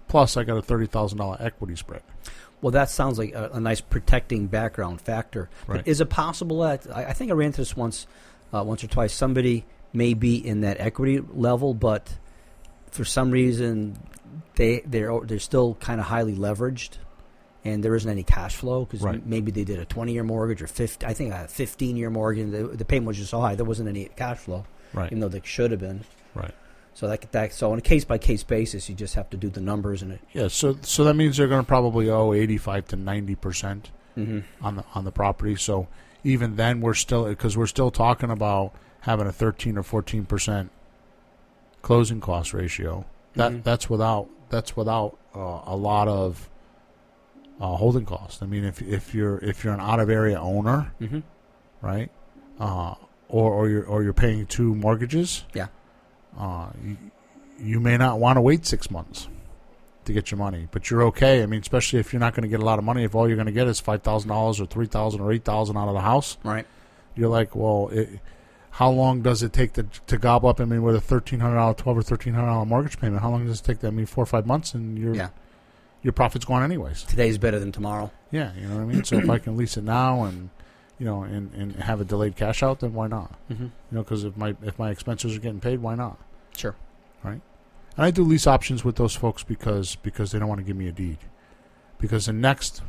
Plus, I got a $30,000 equity spread. Well, that sounds like a nice protecting background factor. Right. But is it possible that I think I ran into this once or twice? Somebody may be in that equity level, but for some reason they're still kind of highly leveraged, and there isn't any cash flow because maybe they did a 20-year mortgage or 15-year mortgage. The payment was just so high there wasn't any cash flow, even though there should have been. Right. So so on a case-by-case basis, you just have to do the numbers in it. Yeah, so that means they're going to probably owe 85 to 90% on the property. So even then, we're still talking about having a 13 or 14% closing cost ratio. That's without a lot of holding costs. If you're an out of area owner, right, or you're paying 2 mortgages, you may not want to wait 6 months to get your money, but you're okay. Especially if you're not going to get a lot of money, if all you're going to get is $5,000 or $3,000 or $8,000 out of the house, right? You're like, well, how long does it take to gobble up? With a $1,300, $1,200 or $1,300 mortgage payment, how long does it take? 4 or 5 months, and your profit's gone anyways. Today's better than tomorrow. Yeah, you know what I mean. So if I can lease it now and and have a delayed cash out, then why not? Because if my expenses are getting paid, why not? Sure. Right. And I do lease options with those folks because they don't want to give me a deed. Because the next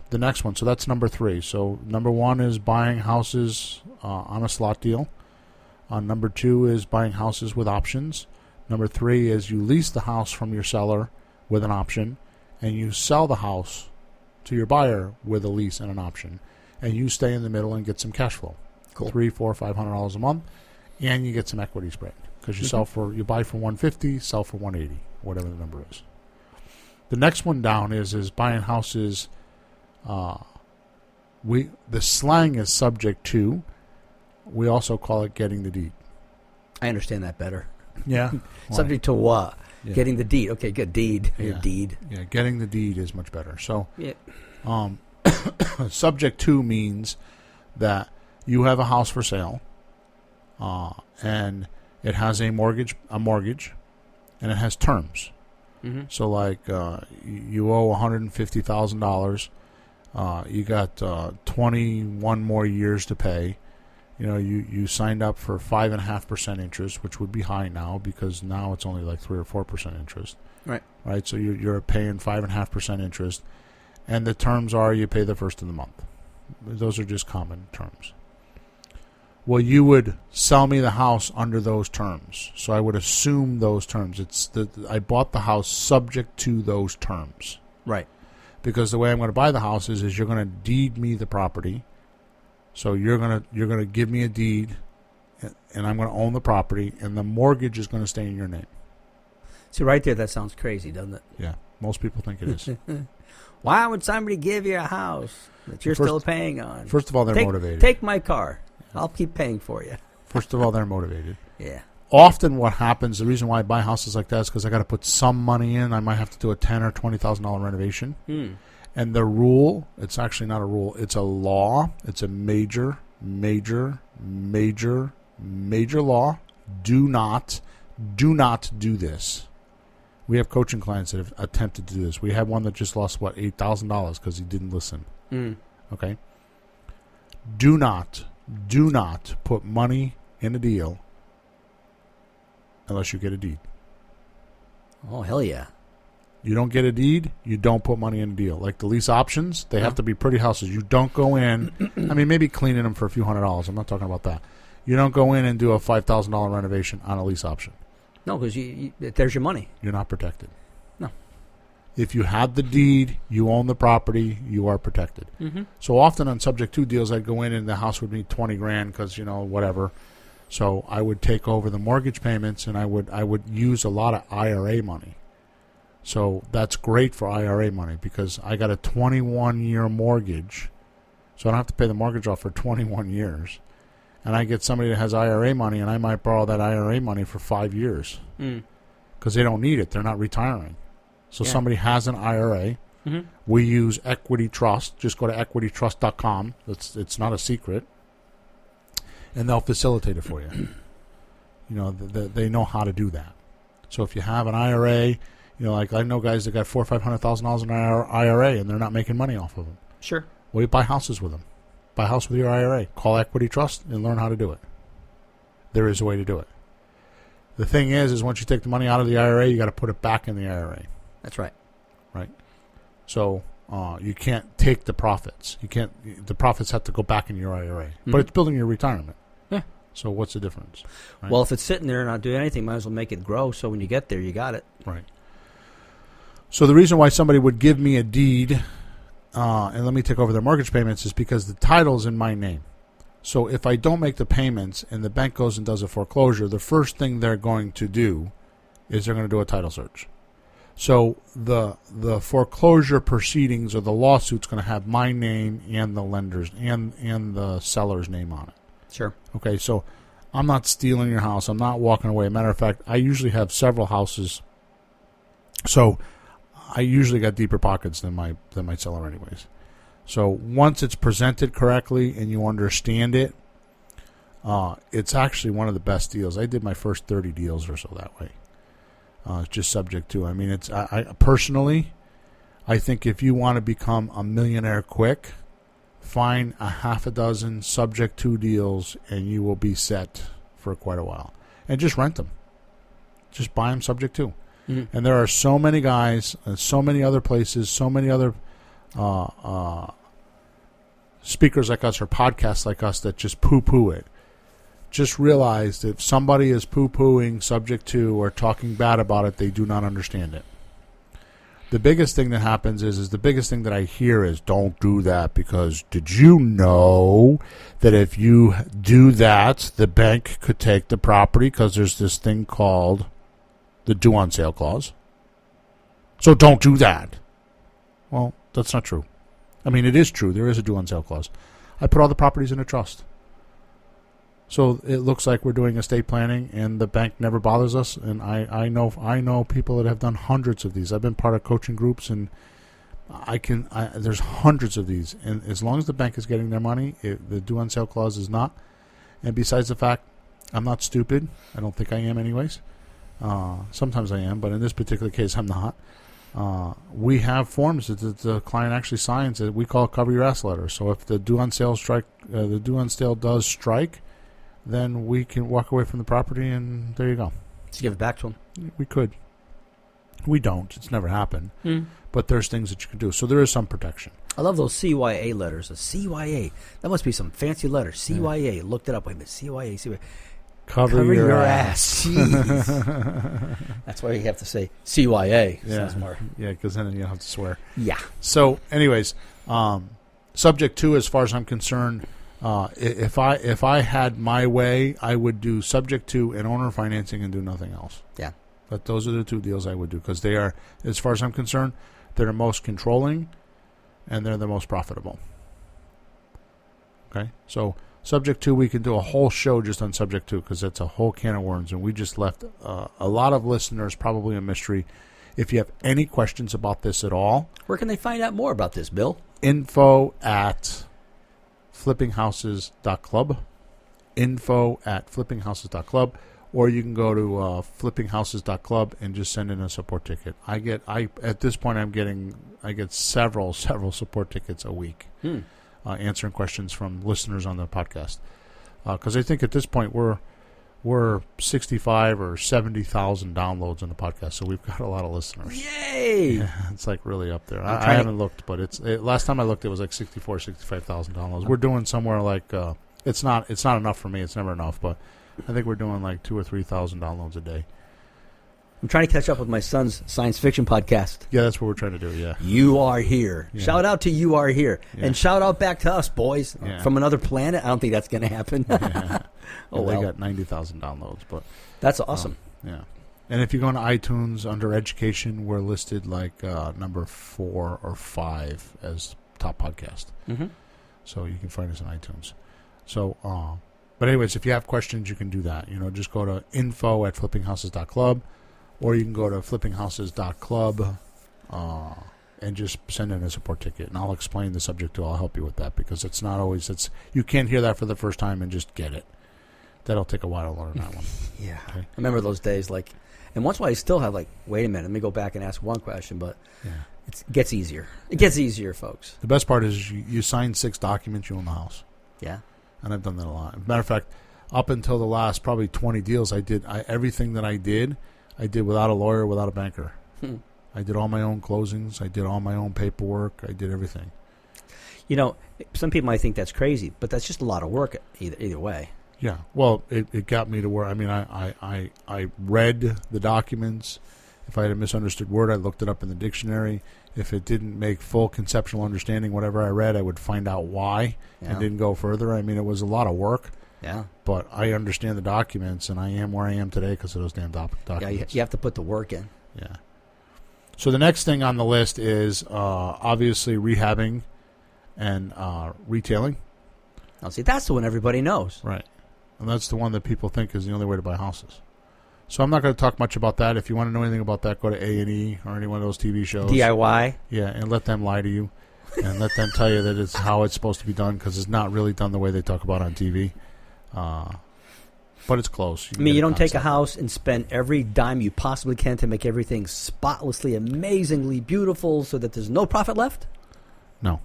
one, so that's number 3. So number 1 is buying houses on a slot deal. Number 2 is buying houses with options. Number 3 is you lease the house from your seller with an option, and you sell the house to your buyer with a lease and an option, and you stay in the middle and get some cash flow. Cool. $300, $400, $500 a month, and you get some equity spread because you buy for $150, sell for $180, whatever the number is. The next one down is buying houses. The slang is subject to. We also call it getting the deed. I understand that better. Yeah. Subject to what? Yeah. Getting the deed. Okay, good. Deed. Yeah. Deed. Yeah, getting the deed is much better. So, yeah. Subject to means that you have a house for sale, and it has a mortgage, and it has terms. So, like, you owe $150,000. You got 21 more years to pay. You signed up for 5.5% interest, which would be high now because now it's only like 3 or 4% interest. Right. Right. So you're paying 5.5% interest, and the terms are you pay the first of the month. Those are just common terms. Well, you would sell me the house under those terms, so I would assume those terms. I bought the house subject to those terms. Right. Because the way I'm going to buy the house is you're going to deed me the property. So you're gonna give me a deed, and I'm going to own the property, and the mortgage is going to stay in your name. See, right there, that sounds crazy, doesn't it? Yeah, most people think it is. Why would somebody give you a house that you're still paying on? First of all, they're motivated. Take my car. I'll keep paying for you. First of all, they're motivated. Yeah. Often what happens, the reason why I buy houses like that is because I got to put some money in. I might have to do a $10,000 or $20,000 renovation. And the rule, it's actually not a rule, it's a law. It's a major law. Do not do this. We have coaching clients that have attempted to do this. We had one that just lost, $8,000 because he didn't listen. Okay? Do not put money in a deal unless you get a deed. Oh, hell yeah. You don't get a deed, you don't put money in a deal. Like the lease options, they have to be pretty houses. You don't go in, I mean, maybe cleaning them for a few $100s. I'm not talking about that. You don't go in and do a $5,000 renovation on a lease option. No, because there's your money. You're not protected. No. If you have the deed, you own the property, you are protected. Mm-hmm. So often on subject to deals, I'd go in and the house would need $20,000 because, whatever. So I would take over the mortgage payments and I would use a lot of IRA money. So that's great for IRA money because I got a 21-year mortgage, so I don't have to pay the mortgage off for 21 years. And I get somebody that has IRA money, and I might borrow that IRA money for 5 years because they don't need it. They're not retiring. So somebody has an IRA. Mm-hmm. We use Equity Trust. Just go to equitytrust.com. It's not a secret. And they'll facilitate it for you. They know how to do that. So if you have an IRA... like I know guys that got $400,000 or $500,000 in IRA and they're not making money off of them. Sure. Well, you buy houses with them. Buy a house with your IRA. Call Equity Trust and learn how to do it. There is a way to do it. The thing is once you take the money out of the IRA, you got to put it back in the IRA. That's right. Right. So you can't take the profits. The profits have to go back in your IRA. Mm-hmm. But it's building your retirement. Yeah. So what's the difference? Right? Well, if it's sitting there and not doing anything, might as well make it grow. So when you get there, you got it. Right. So the reason why somebody would give me a deed and let me take over their mortgage payments is because the title's in my name. So if I don't make the payments and the bank goes and does a foreclosure, the first thing they're going to do is they're going to do a title search. So the foreclosure proceedings or the lawsuit's going to have my name and the lender's and the seller's name on it. Sure. Okay, so I'm not stealing your house. I'm not walking away. Matter of fact, I usually have several houses. So I usually got deeper pockets than my seller anyways. So once it's presented correctly and you understand it, it's actually one of the best deals. I did my first 30 deals or so that way. Just subject to. I mean, I personally, I think if you want to become a millionaire quick, find a half a dozen subject to deals and you will be set for quite a while. And just rent them. Just buy them subject to. Mm-hmm. And there are so many guys, so many other places, so many other speakers like us or podcasts like us that just poo-poo it. Just realize that if somebody is poo-pooing subject to or talking bad about it, they do not understand it. The biggest thing that happens is the biggest thing that I hear is don't do that because did you know that if you do that, the bank could take the property because there's this thing called the due on sale clause. So don't do that. Well, that's not true. I mean, it is true. There is a due on sale clause. I put all the properties in a trust. So it looks like we're doing estate planning and the bank never bothers us. And I know people that have done hundreds of these. I've been part of coaching groups and there's hundreds of these. And as long as the bank is getting their money, the due on sale clause is not. And besides the fact, I'm not stupid. I don't think I am anyways. Sometimes I am, but in this particular case, I'm not. We have forms that the client actually signs that we call a cover your ass letter. So if the due on sale does strike, then we can walk away from the property, and there you go. To give it back to them. We could. We don't. It's never happened. But there's things that you can do. So there is some protection. I love those CYA letters. A CYA. That must be some fancy letter. CYA. Yeah. Looked it up. Wait a minute. CYA. Cover your ass. Jeez. That's why you have to say CYA. Yeah, because then you don't have to swear. Yeah. So, anyways, subject to, as far as I'm concerned, if I had my way, I would do subject to and owner financing and do nothing else. Yeah. But those are the two deals I would do because they are, as far as I'm concerned, they're the most controlling and they're the most profitable. Okay? So, subject to, we can do a whole show just on subject to because it's a whole can of worms, and we just left a lot of listeners probably a mystery. If you have any questions about this at all, where can they find out more about this, Bill? info@flippinghouses.club. info@flippinghouses.club, or you can go to flippinghouses.club and just send in a support ticket. At this point I get several support tickets a week. Answering questions from listeners on the podcast, because I think at this point we're we're 65 or 70,000 downloads on the podcast, so we've got a lot of listeners. Yay! Yeah, it's like really up there. I haven't looked, but last time I looked, it was like 65,000 downloads. We're doing somewhere like it's not enough for me. It's never enough, but I think we're doing like 2,000 or 3,000 downloads a day. I'm trying to catch up with my son's science fiction podcast. Yeah, that's what we're trying to do. Yeah, You Are Here. Yeah. Shout out to You Are Here, and shout out back to us, boys, Yeah. from another planet. I don't think that's going to happen. Yeah. Oh, They well. got 90,000 downloads, but That's awesome. yeah. And if you go on iTunes under education, we're listed like number 4 or 5 as top podcast. Mm-hmm. So you can find us on iTunes. So, but anyways, if you have questions, you can do that. Just go to info@flippinghouses.club, or you can go to flippinghouses.club and just send in a support ticket, and I'll explain the subject to. I'll help you with that because it's not always you can't hear that for the first time and just get it. That'll take a while to learn that one. Yeah. Okay. I remember those days, and once in a while I still have wait a minute, let me go back and ask one question, but Yeah. it gets easier. It gets easier, folks. The best part is you sign 6 documents, you own the house. Yeah. And I've done that a lot. As a matter of fact, up until the last probably 20 deals everything that I did without a lawyer, without a banker. I did all my own closings. I did all my own paperwork. I did everything. Some people might think that's crazy, but that's just a lot of work either way. Yeah. Well, it got me to where, I read the documents. If I had a misunderstood word, I looked it up in the dictionary. If it didn't make full conceptual understanding, whatever I read, I would find out why and didn't go further. It was a lot of work. Yeah. But I understand the documents, and I am where I am today because of those damn documents. Yeah, you have to put the work in. Yeah. So the next thing on the list is obviously rehabbing and retailing. Now, see, that's the one everybody knows. Right. And that's the one that people think is the only way to buy houses. So I'm not going to talk much about that. If you want to know anything about that, go to A&E or any one of those TV shows. DIY. Yeah, and let them lie to you. And let them tell you that it's how it's supposed to be done because it's not really done the way they talk about on TV. But it's close. You don't take a house and spend every dime you possibly can to make everything spotlessly, amazingly beautiful so that there's no profit left? No.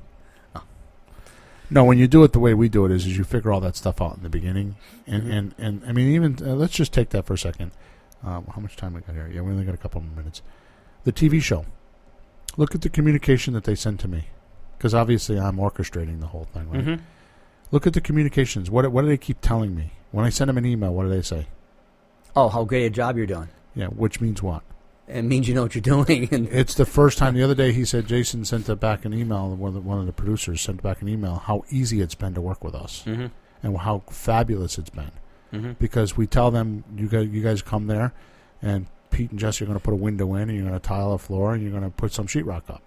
No, when you do it the way we do it is you figure all that stuff out in the beginning. And even let's just take that for a second. How much time we got here? Yeah, we only got a couple more minutes. The TV show. Look at the communication that they send to me. Because obviously I'm orchestrating the whole thing, right? Mm-hmm. Look at the communications. What do they keep telling me? When I send them an email, what do they say? Oh, how great a job you're doing. Yeah, which means what? It means you know what you're doing. It's the first time. The other day he said Jason sent back an email, one of the producers sent back an email, how easy it's been to work with us and how fabulous it's been. Mm-hmm. Because we tell them, you guys come there, and Pete and Jesse are going to put a window in, and you're going to tile a floor, and you're going to put some sheetrock up.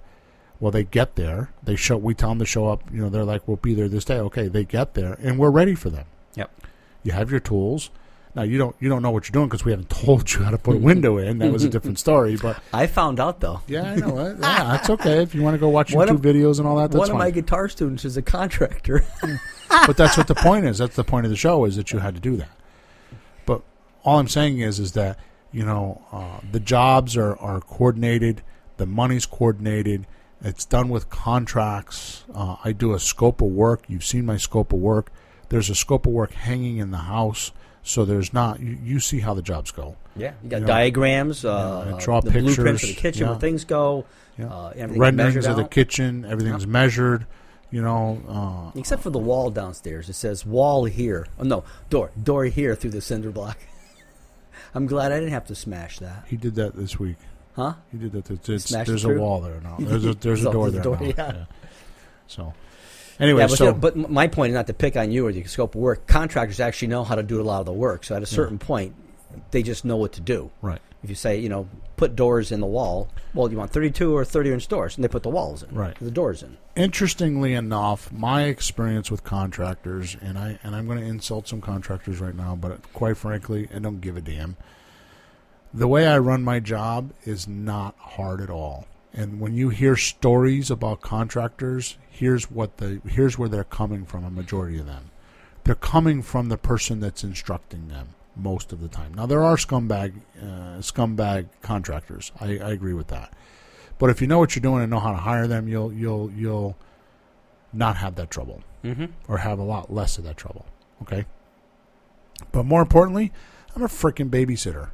Well, they get there. We tell them to show up. They're like, we'll be there this day. Okay, they get there, and we're ready for them. Yep. You have your tools. Now, you don't know what you're doing because we haven't told you how to put a window in. That was a different story. But I found out, though. Yeah, I know. Yeah, that's okay. If you want to go watch YouTube videos and all that, that's one fine. of my guitar students is a contractor. But that's what the point is. That's the point of the show, is that you had to do that. But all I'm saying is that, the jobs are coordinated. The money's coordinated. It's done with contracts. I do a scope of work. You've seen my scope of work. There's a scope of work hanging in the house. So there's not. You see how the jobs go. Yeah, you got diagrams, draw the pictures, blueprints for the kitchen where things go. Yeah. Everything's renderings of the out. kitchen. Everything's measured. Except for the wall downstairs. It says wall here. Oh no, door here through the cinder block. I'm glad I didn't have to smash that. He did that this week. Huh? He did that. There's There's a wall there now. There's a door there now. Yeah. So. Anyway, but my point is not to pick on you or the scope of work. Contractors actually know how to do a lot of the work. So at a certain point, they just know what to do. Right. If you say, put doors in the wall, well, you want 32 or 30-inch doors, and they put the walls in. Right. The doors in. Interestingly enough, my experience with contractors, and I'm going to insult some contractors right now, but quite frankly, I don't give a damn. The way I run my job is not hard at all. And when you hear stories about contractors, here's where they're coming from. A majority of them, they're coming from the person that's instructing them most of the time. Now there are scumbag contractors. I agree with that. But if you know what you're doing and know how to hire them, you'll not have that trouble, or have a lot less of that trouble. Okay. But more importantly, I'm a freaking babysitter.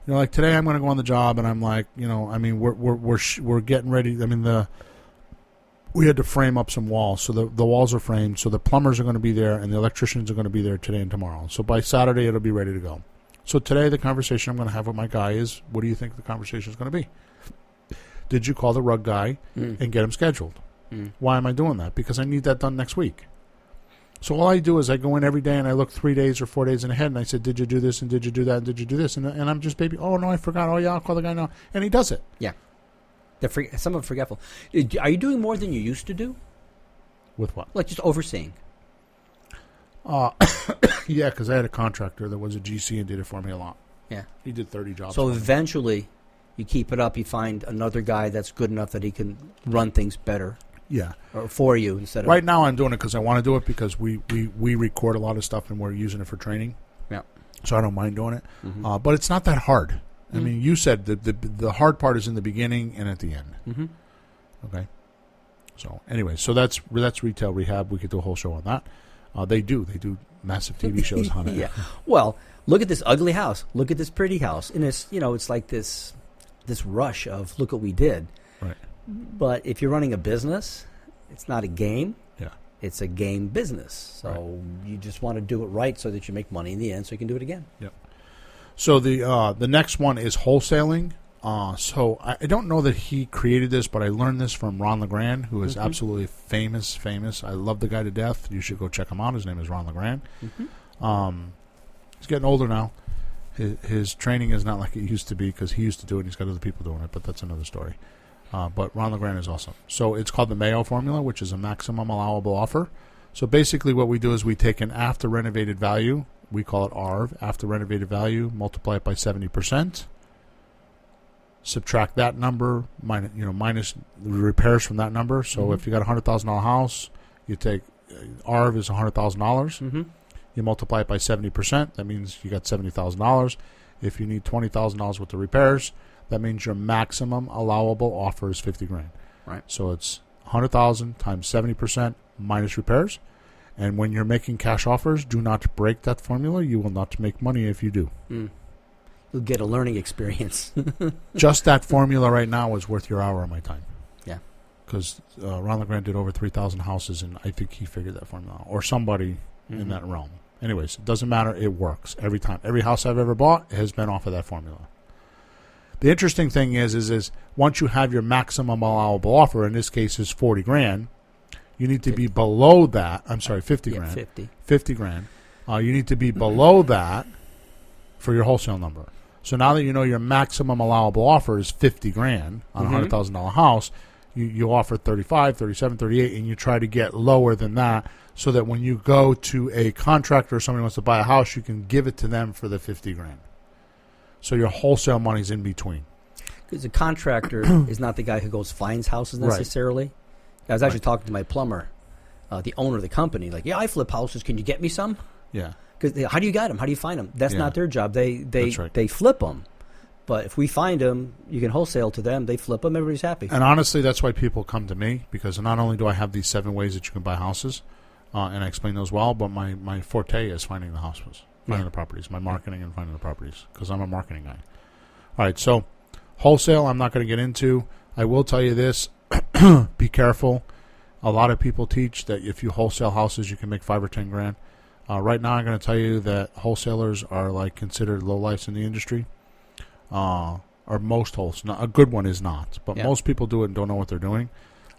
You know, like today I'm going to go on the job, and I'm like, you know, I mean, we're getting ready. I mean, we had to frame up some walls, so the walls are framed. So the plumbers are going to be there, and the electricians are going to be there today and tomorrow. So by Saturday it'll be ready to go. So today the conversation I'm going to have with my guy is, what do you think the conversation is going to be? Did you call the rug guy and get him scheduled? Why am I doing that? Because I need that done next week. So all I do is I go in every day and I look 3 days or 4 days in ahead, and I said, did you do this, and did you do that, and did you do this? And I'm just, baby, oh, no, I forgot. Oh, yeah, I'll call the guy now. And he does it. Yeah. Some of them forgetful. Are you doing more than you used to do? With what? Like just overseeing? Yeah, because I had a contractor that was a GC and did it for me a lot. Yeah. He did 30 jobs. So eventually you keep it up, you find another guy that's good enough that he can run things better. Yeah. Or for you instead of... Right now I'm doing it because I want to do it, because we record a lot of stuff and we're using it for training. Yeah. So I don't mind doing it. But it's not that hard. I mean, you said the hard part is in the beginning and at the end. Okay. So anyway, so that's retail rehab. We could do a whole show on that. They do massive TV shows on it. Yeah. Well, look at this ugly house. Look at this pretty house. And it's, you know, it's like this rush of look what we did. Right. But if you're running a business, it's not a game. Yeah. It's a game business. So you just want to do it right so that you make money in the end so you can do it again. Yep. So the next one is wholesaling. So I don't know that he created this, but I learned this from Ron LeGrand, who is absolutely famous. I love the guy to death. You should go check him out. His name is Ron LeGrand. He's getting older now. His training is not like it used to be, because he used to do it and he's got other people doing it, but that's another story. But Ron LeGrand is awesome. So it's called the Mayo formula, which is a maximum allowable offer. So basically what we do is we take an after renovated value. We call it ARV, after renovated value, multiply it by 70%. Subtract that number, minus the repairs from that number. So if you got a $100,000 house, you take ARV is $100,000. You multiply it by 70%. That means you got $70,000. If you need $20,000 worth of repairs, that means your maximum allowable offer is $50,000. Right. So it's $100,000 times 70% minus repairs. And when you're making cash offers, do not break that formula. You will not make money if you do. You'll get a learning experience. Just that formula right now is worth your hour of my time. Yeah. Because Ron LeGrand did over 3,000 houses, and I think he figured that formula out. Or somebody in that realm. Anyways, it doesn't matter. It works every time. Every house I've ever bought has been off of that formula. The interesting thing is once you have your maximum allowable offer, in this case is $40,000, you need to be below that. I'm sorry, $50,000. Yeah, $50,000. You need to be below that for your wholesale number. So now that you know your maximum allowable offer is $50,000 on a $100,000 house, you offer 35, 37, 38, and you try to get lower than that, so that when you go to a contractor or somebody wants to buy a house, you can give it to them for the $50,000. So your wholesale money's in between. Because a contractor is not the guy who goes finds houses necessarily. I was actually talking to my plumber, the owner of the company. Like, yeah, I flip houses. Can you get me some? Yeah. Because how do you get them? How do you find them? That's not their job. They flip them. But if we find them, you can wholesale to them. They flip them. Everybody's happy. And honestly, that's why people come to me, because not only do I have these 7 ways that you can buy houses, and I explain those well, but my forte is finding the houses, finding the properties, my marketing and finding the properties, because I'm a marketing guy. All right, so wholesale I'm not going to get into. I will tell you this. Be careful. A lot of people teach that if you wholesale houses, you can make $5 or $10,000. Right now, I'm going to tell you that wholesalers are like considered lowlifes in the industry. Or most wholesalers. A good one is not, but most people do it and don't know what they're doing.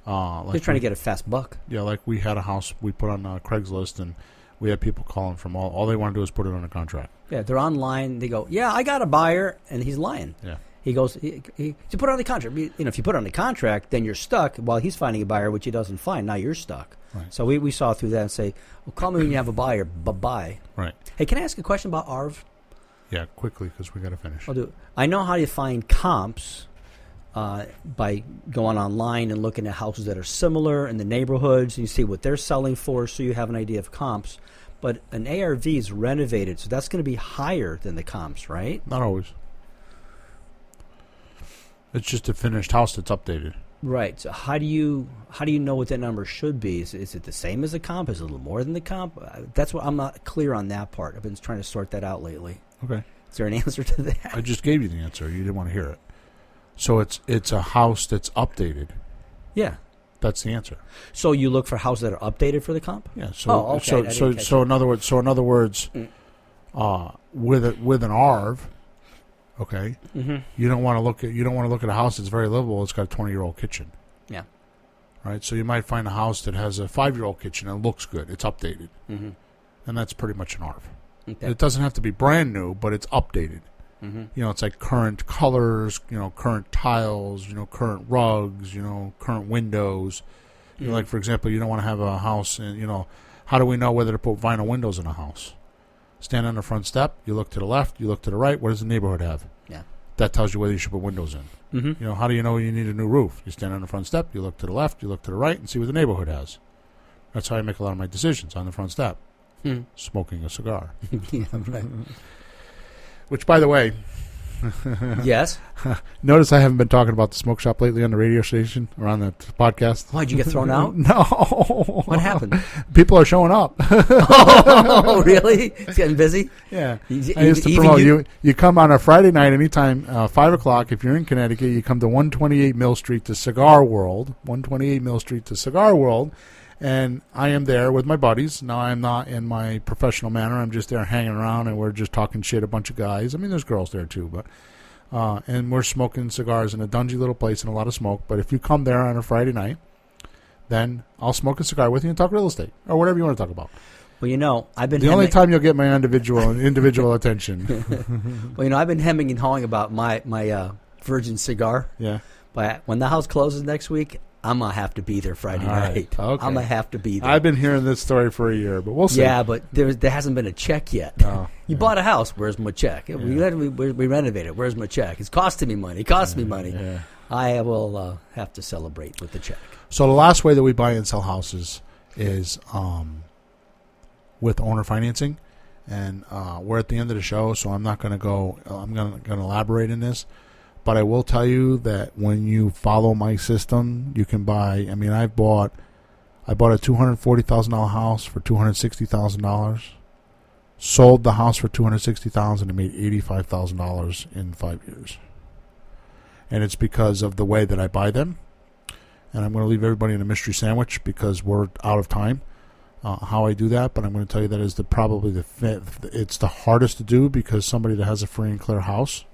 They're trying to get a fast buck. Yeah, like we had a house we put on Craigslist, and we had people calling from all they want to do is put it on a contract. Yeah, they're online. They go, yeah, I got a buyer, and he's lying. Yeah. He goes, he to put it on the contract. You know, if you put it on the contract, then you're stuck while he's finding a buyer, which he doesn't find. Now you're stuck. Right. So we saw through that and say, well, call me when you have a buyer. Bye-bye. Right. Hey, can I ask a question about ARV? Yeah, quickly, because we got to finish. I'll do it. I know how you find comps by going online and looking at houses that are similar in the neighborhoods, and you see what they're selling for, so you have an idea of comps. But an ARV is renovated, so that's going to be higher than the comps, right? Not always. It's just a finished house that's updated. Right. So how do you know what that number should be? Is it the same as the comp? Is it a little more than the comp? That's what I'm not clear on that part. I've been trying to sort that out lately. Okay. Is there an answer to that? I just gave you the answer. You didn't want to hear it. So it's a house that's updated. Yeah. That's the answer. So you look for houses that are updated for the comp? Yeah. So in other words, with an ARV, okay, you don't want to look at a house that's very livable. It's got a 20-year-old kitchen. Yeah. Right. So you might find a house that has a 5-year-old kitchen and it looks good. It's updated, and that's pretty much an ARV. Okay. It doesn't have to be brand new, but it's updated. It's like current colors, current tiles, current rugs, current windows. Like, for example, you don't want to have a house, and, how do we know whether to put vinyl windows in a house? Stand on the front step, you look to the left, you look to the right. What does the neighborhood have? Yeah. That tells you whether you should put windows in. How do you know you need a new roof? You stand on the front step, you look to the left, you look to the right, and see what the neighborhood has. That's how I make a lot of my decisions, on the front step. Smoking a cigar. Yeah, right. Which, by the way, yes. Notice I haven't been talking about the smoke shop lately on the radio station or on the podcast. Why'd you get thrown out? No. What happened? People are showing up. Oh, really? It's getting busy? Yeah. I used to promote. You come on a Friday night anytime, 5 o'clock. If you're in Connecticut, you come to 128 Mill Street to Cigar World. 128 Mill Street to Cigar World. And I am there with my buddies. Now, I'm not in my professional manner. I'm just there hanging around, and we're just talking shit, a bunch of guys. I mean, there's girls there, too. But and we're smoking cigars in a dungy little place and a lot of smoke. But if you come there on a Friday night, then I'll smoke a cigar with you and talk real estate or whatever you want to talk about. Well, I've been... The only time you'll get my individual attention. Well, I've been hemming and hawing about my virgin cigar. Yeah. But when the house closes next week, I'm going to have to be there Friday night. Okay. I'm going to have to be there. I've been hearing this story for a year, but we'll see. Yeah, but there hasn't been a check yet. Oh, you bought a house. Where's my check? Yeah. We renovated. Where's my check? It's costing me money. It costs me money. Yeah. I will have to celebrate with the check. So the last way that we buy and sell houses is with owner financing. And we're at the end of the show, so I'm not going to go. I'm going to elaborate in this. But I will tell you that when you follow my system, you can buy. I mean, I bought a $240,000 house for $260,000. Sold the house for $260,000 and made $85,000 in 5 years. And it's because of the way that I buy them. And I'm going to leave everybody in a mystery sandwich because we're out of time. How I do that, but I'm going to tell you that is it's the hardest to do because somebody that has a free and clear house,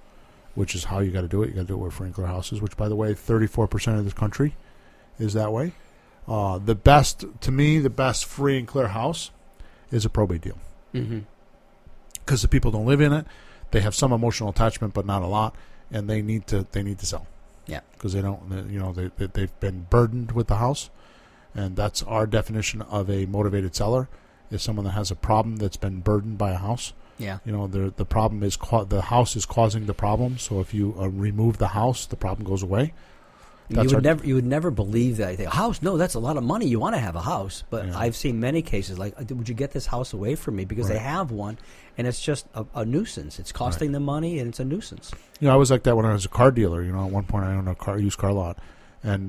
which is how you got to do it. You got to do it with free and clear houses, which, by the way, 34% of this country is that way. The best free and clear house is a probate deal. Because the people don't live in it, they have some emotional attachment, but not a lot, and they need to sell. Yeah, because they've been burdened with the house, and that's our definition of a motivated seller is someone that has a problem that's been burdened by a house. Yeah. The problem is the house is causing the problem. So if you remove the house, the problem goes away. You would never believe that. A house? No, that's a lot of money. You want to have a house, but Yeah. I've seen many cases like, would you get this house away from me because they have one, and it's just a nuisance. It's costing them money, and it's a nuisance. I was like that when I was a car dealer. At one point I owned a used car lot, and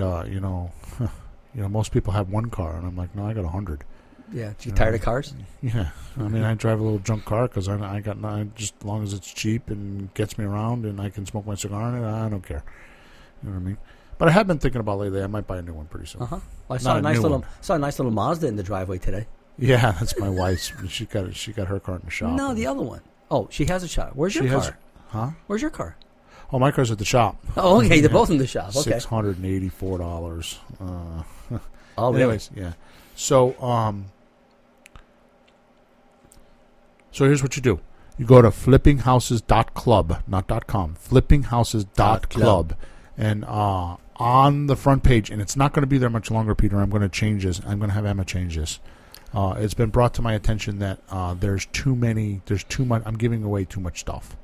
most people have one car, and I'm like, no, I got 100. Yeah, you tired of cars? Yeah, I mean, I drive a little junk car because I got just as long as it's cheap and gets me around and I can smoke my cigar in it, I don't care. You know what I mean? But I have been thinking about lately. I might buy a new one pretty soon. Well, I saw a nice little Mazda in the driveway today. Yeah, that's my wife's. She got her car in the shop. No, the other one. Oh, she has a shop. Where's your car? Huh? Where's your car? Oh, my car's at the shop. Oh, okay. They're both in the shop. Okay. $684. Oh, really? Anyways, yeah. So here's what you do. You go to flippinghouses.club, not .com, flippinghouses.club. And on the front page, and it's not going to be there much longer, Peter, I'm going to change this. I'm going to have Emma change this. It's been brought to my attention that there's too much, I'm giving away too much stuff,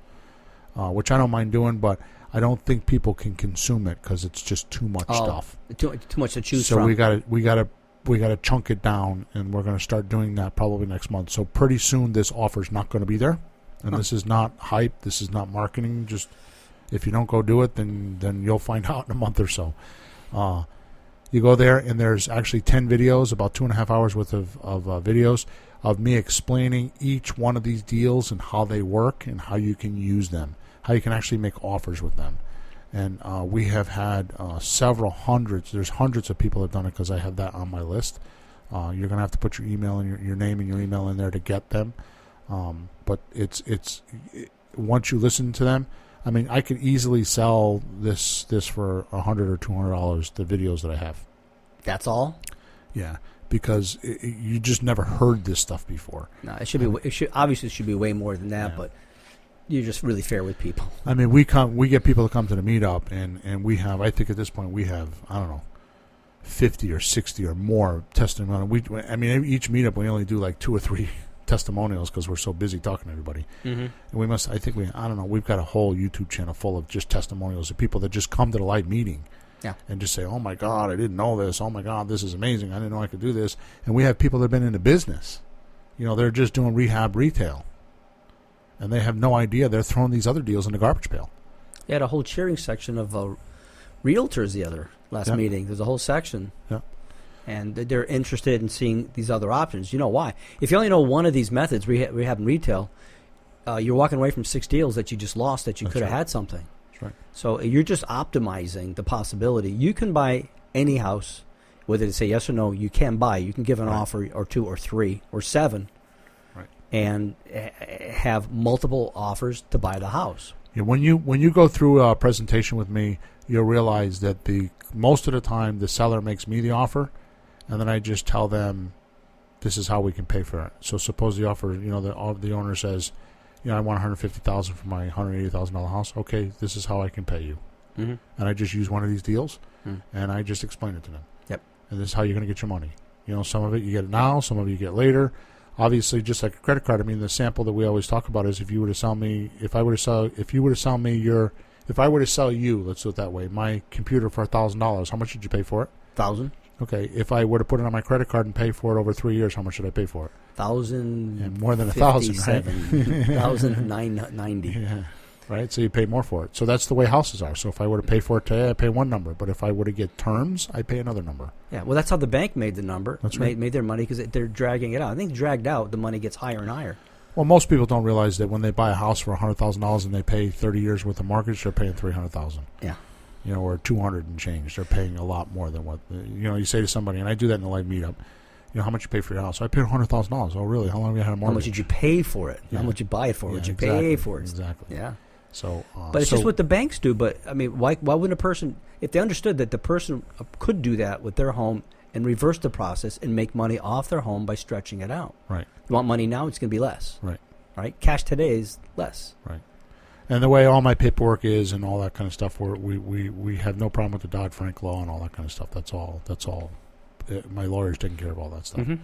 which I don't mind doing, but I don't think people can consume it because it's just too much stuff. Too much to choose from. from. So we got to chunk it down, and we're going to start doing that probably next month. So pretty soon this offer's not going to be there, and this is not hype. This is not marketing. Just if you don't go do it, then you'll find out in a month or so. You go there, and there's actually 10 videos, about 2.5 hours worth of videos of me explaining each one of these deals and how they work and how you can use them, how you can actually make offers with them. And we have had several hundreds. There's hundreds of people that have done it because I have that on my list. You're going to have to put your email and your name and your email in there to get them. But it's once you listen to them, I mean, I could easily sell this for $100 or $200. The videos that I have. That's all. Yeah, because you just never heard this stuff before. No, it should be. It should be way more than that. Yeah. But you're just really fair with people. I mean, we get people to come to the meetup, and we have. I think at this point we have, I don't know, 50 or 60 or more testimonials. I mean, each meetup we only do like 2 or 3 testimonials because we're so busy talking to everybody. Mm-hmm. And I don't know, we've got a whole YouTube channel full of just testimonials of people that just come to the live meeting. Yeah. And just say, oh, my God, I didn't know this. Oh, my God, this is amazing. I didn't know I could do this. And we have people that have been in the business. You know, they're just doing rehab retail. And they have no idea they're throwing these other deals in the garbage pail. They had a whole cheering section of realtors last meeting. There's a whole section. Yeah. And they're interested in seeing these other options. You know why? If you only know one of these methods, rehab and retail, you're walking away from 6 deals that you just lost that you could have had something. Right. So you're just optimizing the possibility. You can buy any house, whether they say yes or no, you can buy. You can give an offer or 2 or 3 or 7 and have multiple offers to buy the house. Yeah, when you go through a presentation with me, you'll realize that most of the time the seller makes me the offer, and then I just tell them this is how we can pay for it. So suppose the offer, the owner says, I want $150,000 for my $180,000 house. Okay, this is how I can pay you. Mm-hmm. And I just use one of these deals, and I just explain it to them. Yep. And this is how you're going to get your money. Some of it you get it now, some of it you get later. Obviously, just like a credit card. I mean, the sample that we always talk about is if you were to sell you, let's do it that way, my computer for $1,000, how much did you pay for it? $1,000. Okay, if I were to put it on my credit card and pay for it over 3 years, how much should I pay for it? $1,000. And more than 1,000, right? $1,990. Yeah, right. So you pay more for it. So that's the way houses are. So if I were to pay for it today, I pay one number. But if I were to get terms, I pay another number. Yeah. Well, that's how the bank made the number. That's right. Made their money because they're dragging it out. I think dragged out, the money gets higher and higher. Well, most people don't realize that when they buy a house for $100,000 and they pay 30 years worth of mortgage, they're paying $300,000. Yeah. Or 200 and change. They're paying a lot more than what you say to somebody, and I do that in the live meetup. How much you pay for your house? So I paid $100,000. Oh, really? How long have you had a mortgage? How much did you pay for it? Yeah. How much you buy it for? What did you pay for it? Exactly. Yeah. So, but it's just what the banks do. But I mean, why wouldn't a person, if they understood that the person could do that with their home and reverse the process and make money off their home by stretching it out? Right. You want money now? It's going to be less. Right. Right. Cash today is less. Right. And the way all my paperwork is and all that kind of stuff, we have no problem with the Dodd-Frank law and all that kind of stuff. That's all. My lawyer's taking care of all that stuff. Mm-hmm.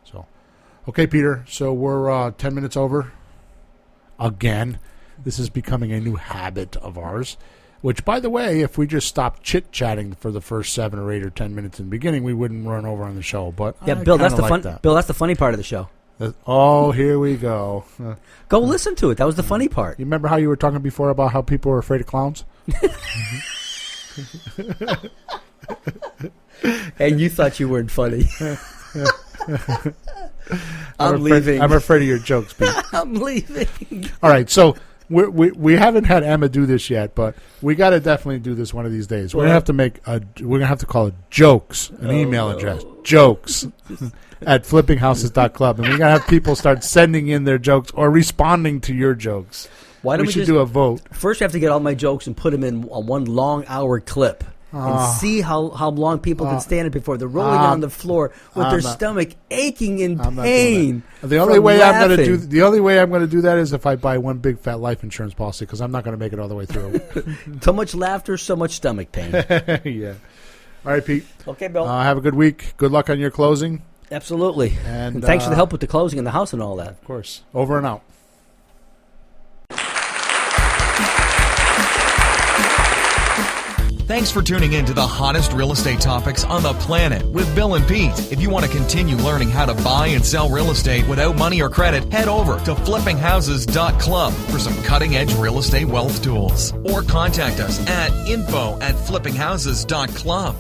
So, okay, Peter. So we're 10 minutes over. Again, this is becoming a new habit of ours. Which, by the way, if we just stopped chit-chatting for the first 7 or 8 or 10 minutes in the beginning, we wouldn't run over on the show. But yeah, Bill, that's the fun. Bill, that's the funny part of the show. Oh, here we go. Go listen to it. That was the funny part. You remember how you were talking before about how people were afraid of clowns? And you thought you weren't funny. I'm leaving. I'm afraid of your jokes, Pete. I'm leaving. All right, so we haven't had Emma do this yet, but we got to definitely do this one of these days. We're gonna have to call it jokes, an email address, jokes at flippinghouses.club, and we're gonna have people start sending in their jokes or responding to your jokes. Why don't we should do a vote? First, we have to get all my jokes and put them in a one long hour clip. And see how long people can stand it before they're rolling on the floor with their stomach aching in pain. The only way I'm going to do that is if I buy one big fat life insurance policy, because I'm not going to make it all the way through. Too much laughter, so much stomach pain. Yeah. All right, Pete. Okay, Bill. Have a good week. Good luck on your closing. Absolutely. And thanks for the help with the closing in the house and all that. Of course. Over and out. Thanks for tuning in to the hottest real estate topics on the planet with Bill and Pete. If you want to continue learning how to buy and sell real estate without money or credit, head over to flippinghouses.club for some cutting-edge real estate wealth tools. Or contact us at info@flippinghouses.club.